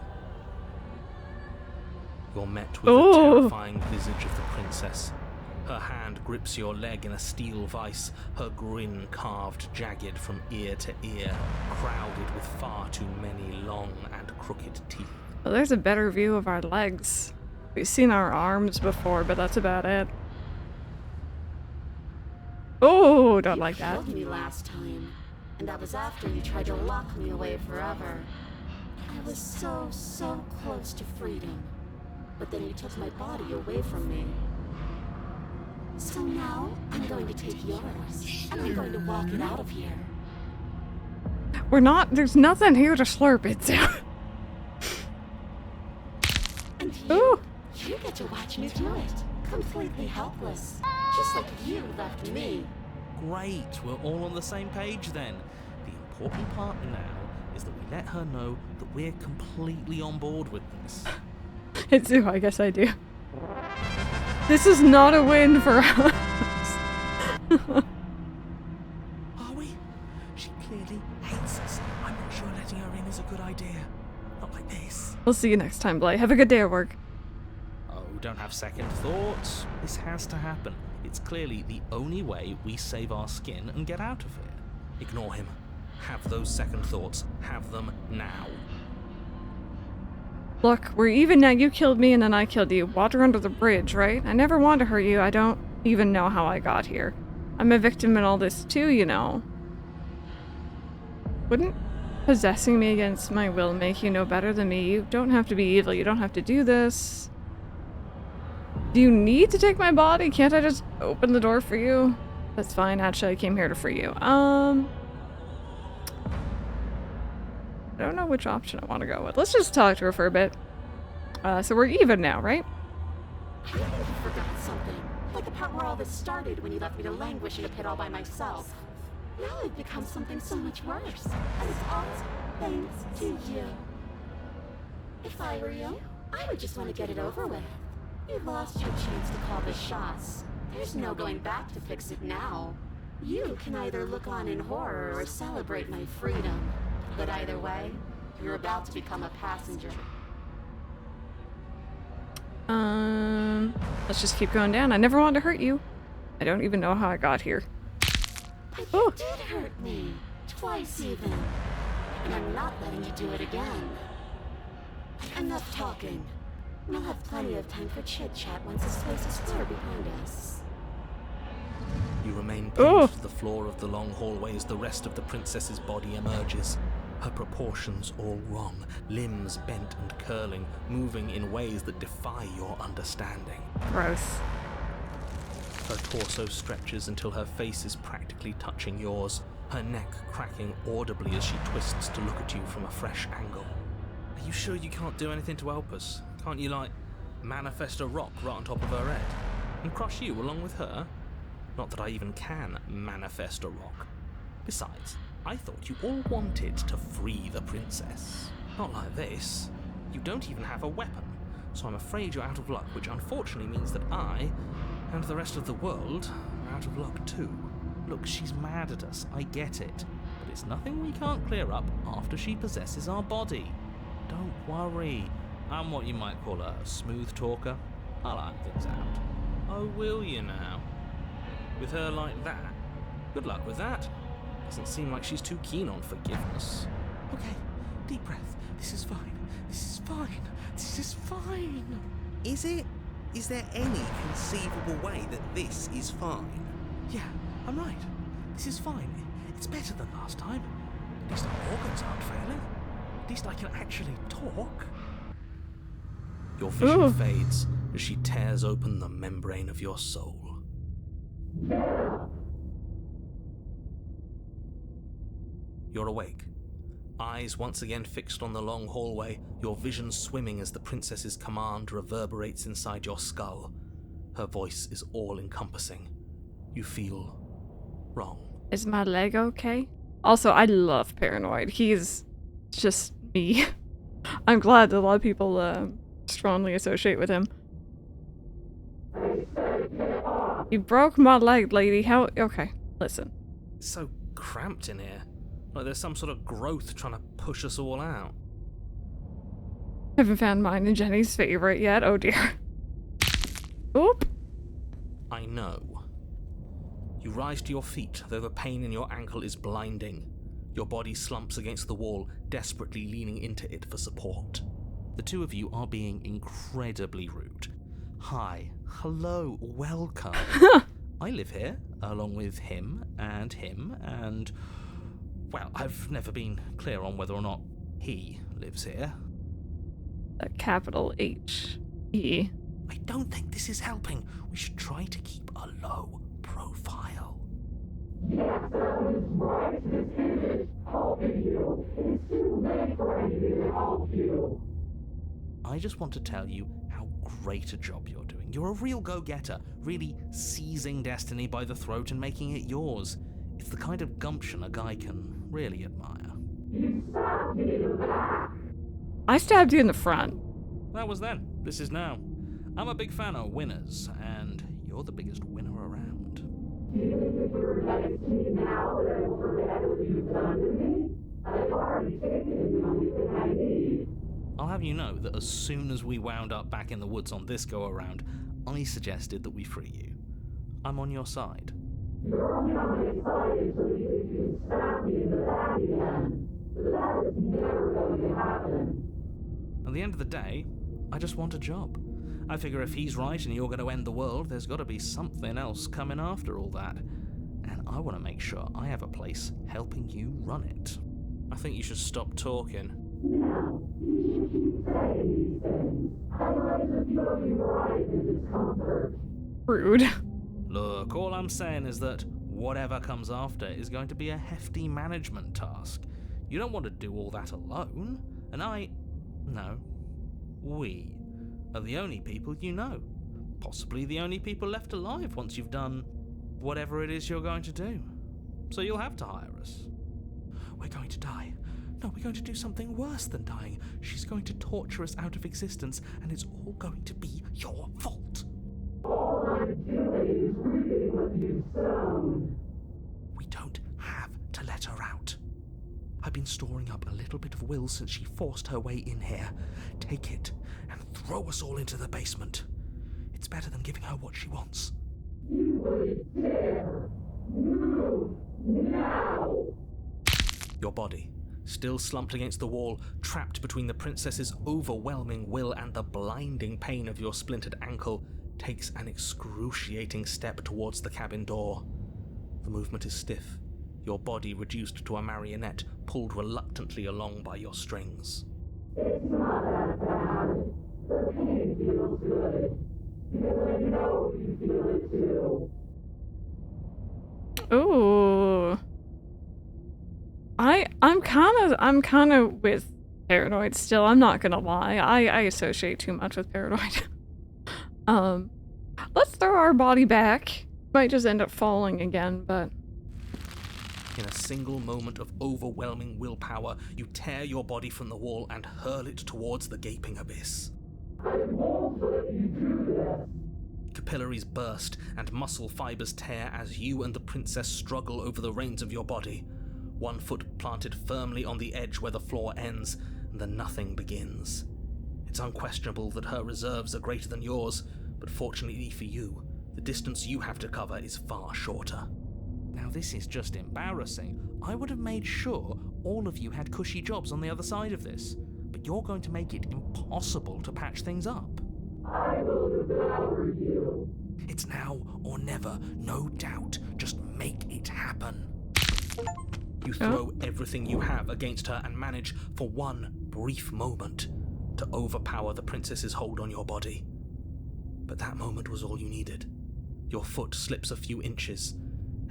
You're met with the terrifying visage of the princess. Her hand grips your leg in a steel vice, her grin carved jagged from ear to ear, crowded with far too many long and crooked teeth. Well, there's a better view of our legs. We've seen our arms before, but that's about it. Oh, don't like that. You killed me last time, and that was after you tried to lock me away forever. I was so close to freedom, but then you took my body away from me. So now, I'm going to take yours, and I'm going to walk it out of here. There's nothing here to slurp it down. And you get to watch me do it, completely helpless, just like you left me. Great, we're all on the same page then. The important part now is that we let her know that we're completely on board with this. I do, I guess I do. This is not a win for us. Are we? She clearly hates us. I'm not sure letting her in is a good idea. Not like this. We'll see you next time, Blay. Have a good day at work. Oh, don't have second thoughts. This has to happen. It's clearly the only way we save our skin and get out of here. Ignore him. Have those second thoughts. Have them now. Look, we're even now. You killed me and then I killed you. Water under the bridge, right? I never wanted to hurt you. I don't even know how I got here. I'm a victim in all this too, you know. Wouldn't possessing me against my will make you no better than me? You don't have to be evil. You don't have to do this. Do you need to take my body? Can't I just open the door for you? That's fine. Actually, I came here to free you. I don't know which option I want to go with. Let's just talk to her for a bit. So we're even now, right? I think you forgot something. Like the part where all this started when you left me to languish in a pit all by myself. Now I've become something so much worse. And it's all thanks to you. If I were you, I would just want to get it over with. You lost your chance to call the shots. There's no going back to fix it now. You can either look on in horror or celebrate my freedom. But either way, you're about to become a passenger. Let's just keep going down. I never wanted to hurt you. I don't even know how I got here. But you did hurt me. Twice even. And I'm not letting you do it again. Enough talking. We'll have plenty of time for chit-chat once this place is clear behind us. You remain pinned to the floor of the long hallway as the rest of the princess's body emerges. Her proportions all wrong, limbs bent and curling, moving in ways that defy your understanding. Gross. Her torso stretches until her face is practically touching yours, her neck cracking audibly as she twists to look at you from a fresh angle. Are you sure you can't do anything to help us? Can't you, manifest a rock right on top of her head? And crush you along with her? Not that I even can manifest a rock. Besides, I thought you all wanted to free the princess. Not like this. You don't even have a weapon, so I'm afraid you're out of luck, which unfortunately means that I, and the rest of the world, are out of luck too. Look, she's mad at us, I get it, but it's nothing we can't clear up after she possesses our body. Don't worry, I'm what you might call a smooth talker. I'll iron things out. Oh, will you now? With her like that? Good luck with that. Doesn't seem like she's too keen on forgiveness. Okay, deep breath. This is fine. This is fine. This is fine. Is it? Is there any conceivable way that this is fine? Yeah, I'm right. This is fine. It's better than last time. At least our organs aren't failing. At least I can actually talk. Your vision Ooh. fades as she tears open the membrane of your soul. You're awake. Eyes once again fixed on the long hallway, your vision swimming as the princess's command reverberates inside your skull. Her voice is all-encompassing. You feel wrong. Is my leg okay? Also, I love Paranoid. He's just me. I'm glad that a lot of people strongly associate with him. You broke my leg, lady. How? Okay, listen. It's so cramped in here. Like there's some sort of growth trying to push us all out. Haven't found mine and Jenny's favorite yet. Oh dear. Oop. I know. You rise to your feet, though the pain in your ankle is blinding. Your body slumps against the wall, desperately leaning into it for support. The two of you are being incredibly rude. Hi, hello, welcome. I live here, along with him, and... Well, I've never been clear on whether or not he lives here. A capital H-E. I don't think this is helping. We should try to keep a low profile. I just want to tell you how great a job you're doing. You're a real go-getter, really seizing destiny by the throat and making it yours. It's the kind of gumption a guy can really admire. I stabbed you in the front. That was then. This is now. I'm a big fan of winners, and you're the biggest winner around. I'll have you know that as soon as we wound up back in the woods on this go-around, I suggested that we free you. I'm on your side. At the end of the day, I just want a job. I figure if he's right and you're going to end the world, there's got to be something else coming after all that. And I want to make sure I have a place helping you run it. I think you should stop talking. Rude. Look, all I'm saying is that whatever comes after is going to be a hefty management task. You don't want to do all that alone, and we are the only people you know. Possibly the only people left alive once you've done whatever it is you're going to do. So you'll have to hire us. We're going to die. No, we're going to do something worse than dying. She's going to torture us out of existence, and it's all going to be your fault. We don't have to let her out. I've been storing up a little bit of will since she forced her way in here. Take it and throw us all into the basement. It's better than giving her what she wants. Your body, still slumped against the wall, trapped between the princess's overwhelming will and the blinding pain of your splintered ankle, takes an excruciating step towards the cabin door. The movement is stiff, your body reduced to a marionette, pulled reluctantly along by your strings. It's not that bad. The pain feels good. Because I know you feel it too. Ooh. I'm kind of with Paranoid still. I'm not gonna lie. I associate too much with Paranoid. Let's throw our body back. Might just end up falling again, but... In a single moment of overwhelming willpower, you tear your body from the wall and hurl it towards the gaping abyss. I won't let you do that. Capillaries burst and muscle fibers tear as you and the princess struggle over the reins of your body. One foot planted firmly on the edge where the floor ends, and the nothing begins. It's unquestionable that her reserves are greater than yours, but fortunately for you, the distance you have to cover is far shorter. Now this is just embarrassing. I would have made sure all of you had cushy jobs on the other side of this, but you're going to make it impossible to patch things up. I will devour you. It's now or never, no doubt. Just make it happen. You throw everything you have against her and manage, for one brief moment, to overpower the princess's hold on your body. But that moment was all you needed. Your foot slips a few inches,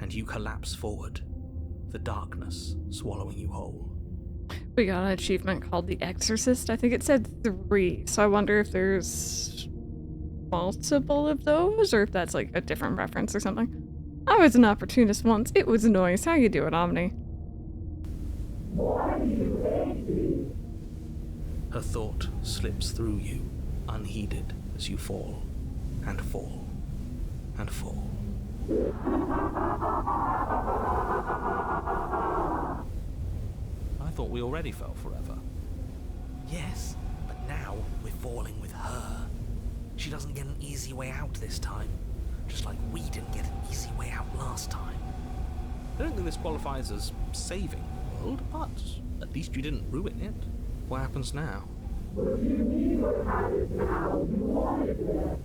and you collapse forward, the darkness swallowing you whole. We got an achievement called The Exorcist. I think it said 3, so I wonder if there's multiple of those, or if that's like a different reference or something. I was an opportunist once. It was noise. How you doing, Omni? Why do you hate me? Her thought slips through you, unheeded, as you fall, and fall, and fall. I thought we already fell forever. Yes, but now we're falling with her. She doesn't get an easy way out this time, just like we didn't get an easy way out last time. I don't think this qualifies as saving the world, but at least you didn't ruin it. What happens now? What do you mean what happens now? You wanted that.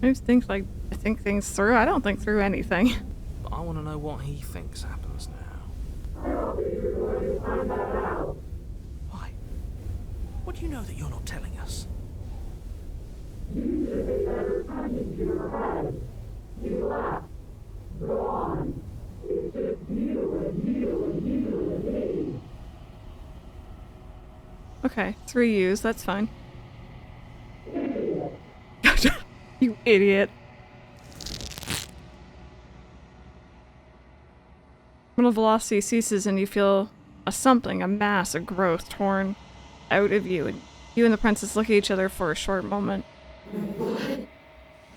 I just think things through. I don't think through anything. But I want to know what he thinks happens now. I don't think you're going to find that out. Why? What do you know that you're not telling us? You should be better coming to your head. You left. Go on. It's just you and you and you and me. Okay, 3 U's. That's fine. Idiot. You idiot. When the velocity ceases and you feel a mass, a growth torn out of you, and you and the princess look at each other for a short moment.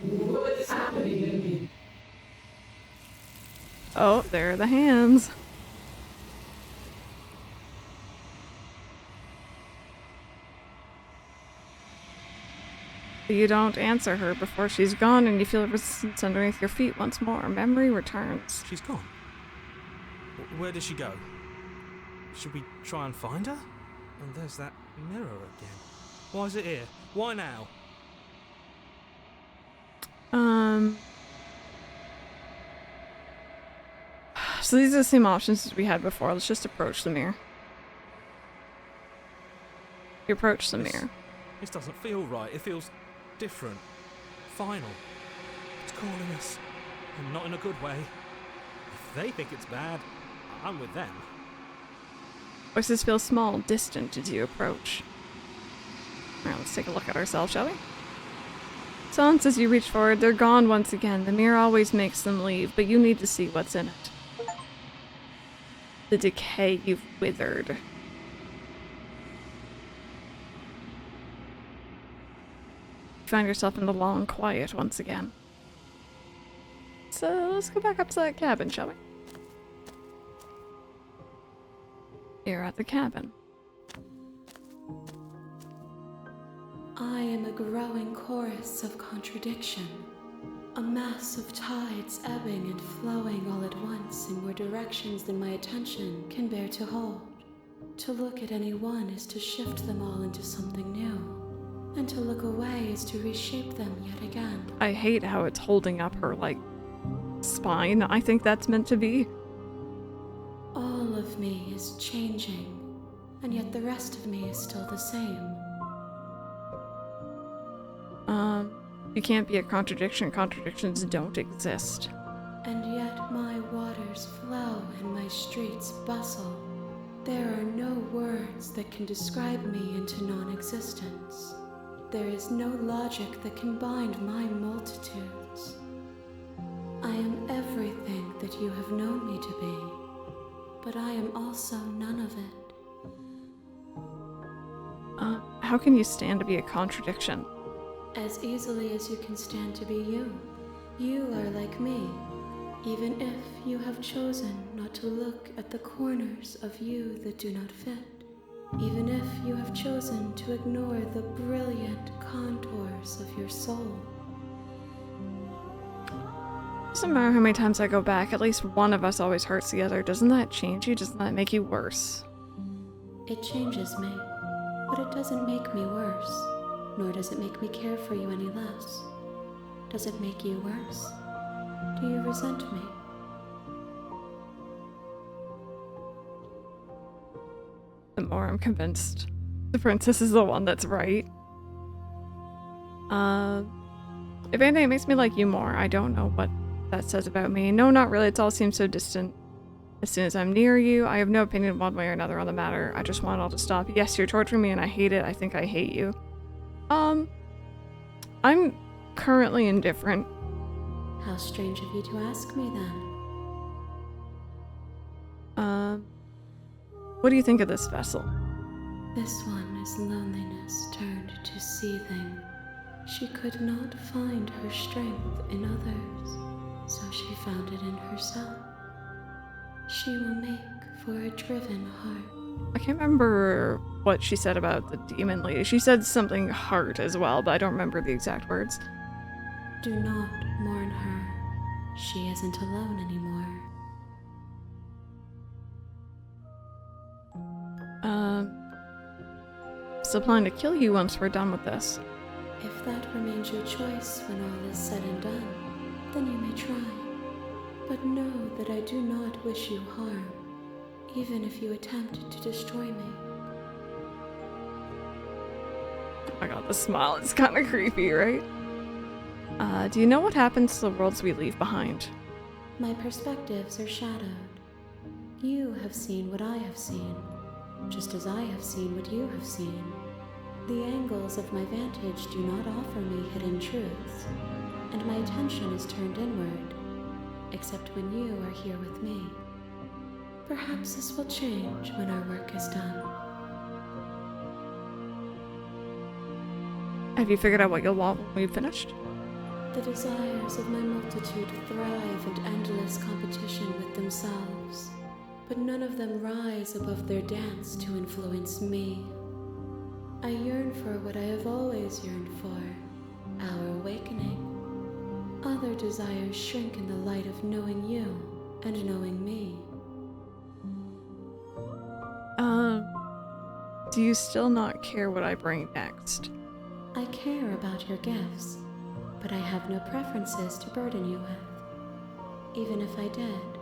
What's happening to me? Oh, there are the hands. You don't answer her before she's gone, and you feel resistance underneath your feet once more. Memory returns. She's gone. Where did she go? Should we try and find her? And there's that mirror again. Why is it here? Why now? So these are the same options as we had before. Let's just approach the mirror. You approach the mirror. This doesn't feel right. It feels different. Final. It's calling us. And not in a good way. If they think it's bad, I'm with them. Voices feel small, distant as you approach. Alright, let's take a look at ourselves, shall we? Silence as you reach forward. They're gone once again. The mirror always makes them leave, but you need to see what's in it. The decay you've withered. You find yourself in the long quiet once again. So let's go back up to that cabin, shall we? You're at the cabin. I am a growing chorus of contradiction, a mass of tides ebbing and flowing all at once in more directions than my attention can bear to hold. To look at any one is to shift them all into something new, and to look away is to reshape them yet again. I hate how it's holding up her, like, spine. I think that's meant to be. All of me is changing, and yet the rest of me is still the same. You can't be a contradiction. Contradictions don't exist. And yet my waters flow and my streets bustle. There are no words that can describe me into non-existence. There is no logic that can bind my multitudes. I am you have known me to be, but I am also none of it. How can you stand to be a contradiction? As easily as you can stand to be you. You are like me, even if you have chosen not to look at the corners of you that do not fit. Even if you have chosen to ignore the brilliant contours of your soul. Doesn't matter how many times I go back, at least one of us always hurts the other. Doesn't that change you? Doesn't that make you worse? It changes me, but it doesn't make me worse, nor does it make me care for you any less. Does it make you worse? Do you resent me? The more I'm convinced the princess is the one that's right. If anything, it makes me like you more. I don't know what that says about me. No, not really. It all seems so distant. As soon as I'm near you, I have no opinion one way or another on the matter. I just want it all to stop. Yes, you're torturing me and I hate it. I think I hate you. I'm currently indifferent. How strange of you to ask me then. What do you think of this vessel? This one is loneliness turned to seething. She could not find her strength in others, so she found it in herself. She will make for a driven heart. I can't remember what she said about the demon lady. She said something heart as well, but I don't remember the exact words. Do not mourn her. She isn't alone anymore. Still planning to kill you once we're done with this. If that remains your choice when all is said and done, then you may try. But know that I do not wish you harm, even if you attempt to destroy me. Oh my god, the smile is kind of creepy, right? Do you know what happens to the worlds we leave behind? My perspectives are shadowed. You have seen what I have seen, just as I have seen what you have seen. The angles of my vantage do not offer me hidden truths, and my attention is turned inward, except when you are here with me. Perhaps this will change when our work is done. Have you figured out what you'll want when we've finished? The desires of my multitude thrive in endless competition with themselves, but none of them rise above their dance to influence me. I yearn for what I have always yearned for, our awakening. Other desires shrink in the light of knowing you and knowing me. Do you still not care what I bring next? I care about your gifts, but I have no preferences to burden you with. Even if I did,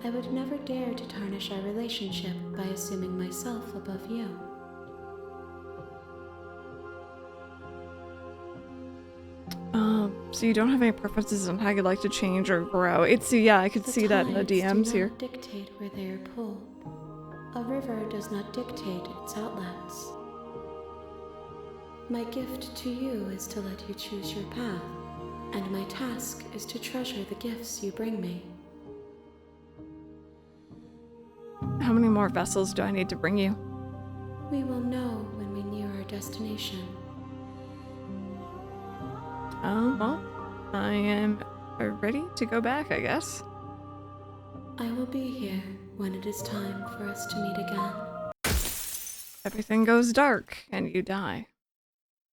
I would never dare to tarnish our relationship by assuming myself above you. So you don't have any preferences on how you'd like to change or grow. Yeah, I could see that in the DMs here. Do not dictate where they are pulled. A river does not dictate its outlets. My gift to you is to let you choose your path, and my task is to treasure the gifts you bring me. How many more vessels do I need to bring you? We will know when we near our destination. Well, I am ready to go back, I guess. I will be here when it is time for us to meet again. Everything goes dark, and you die.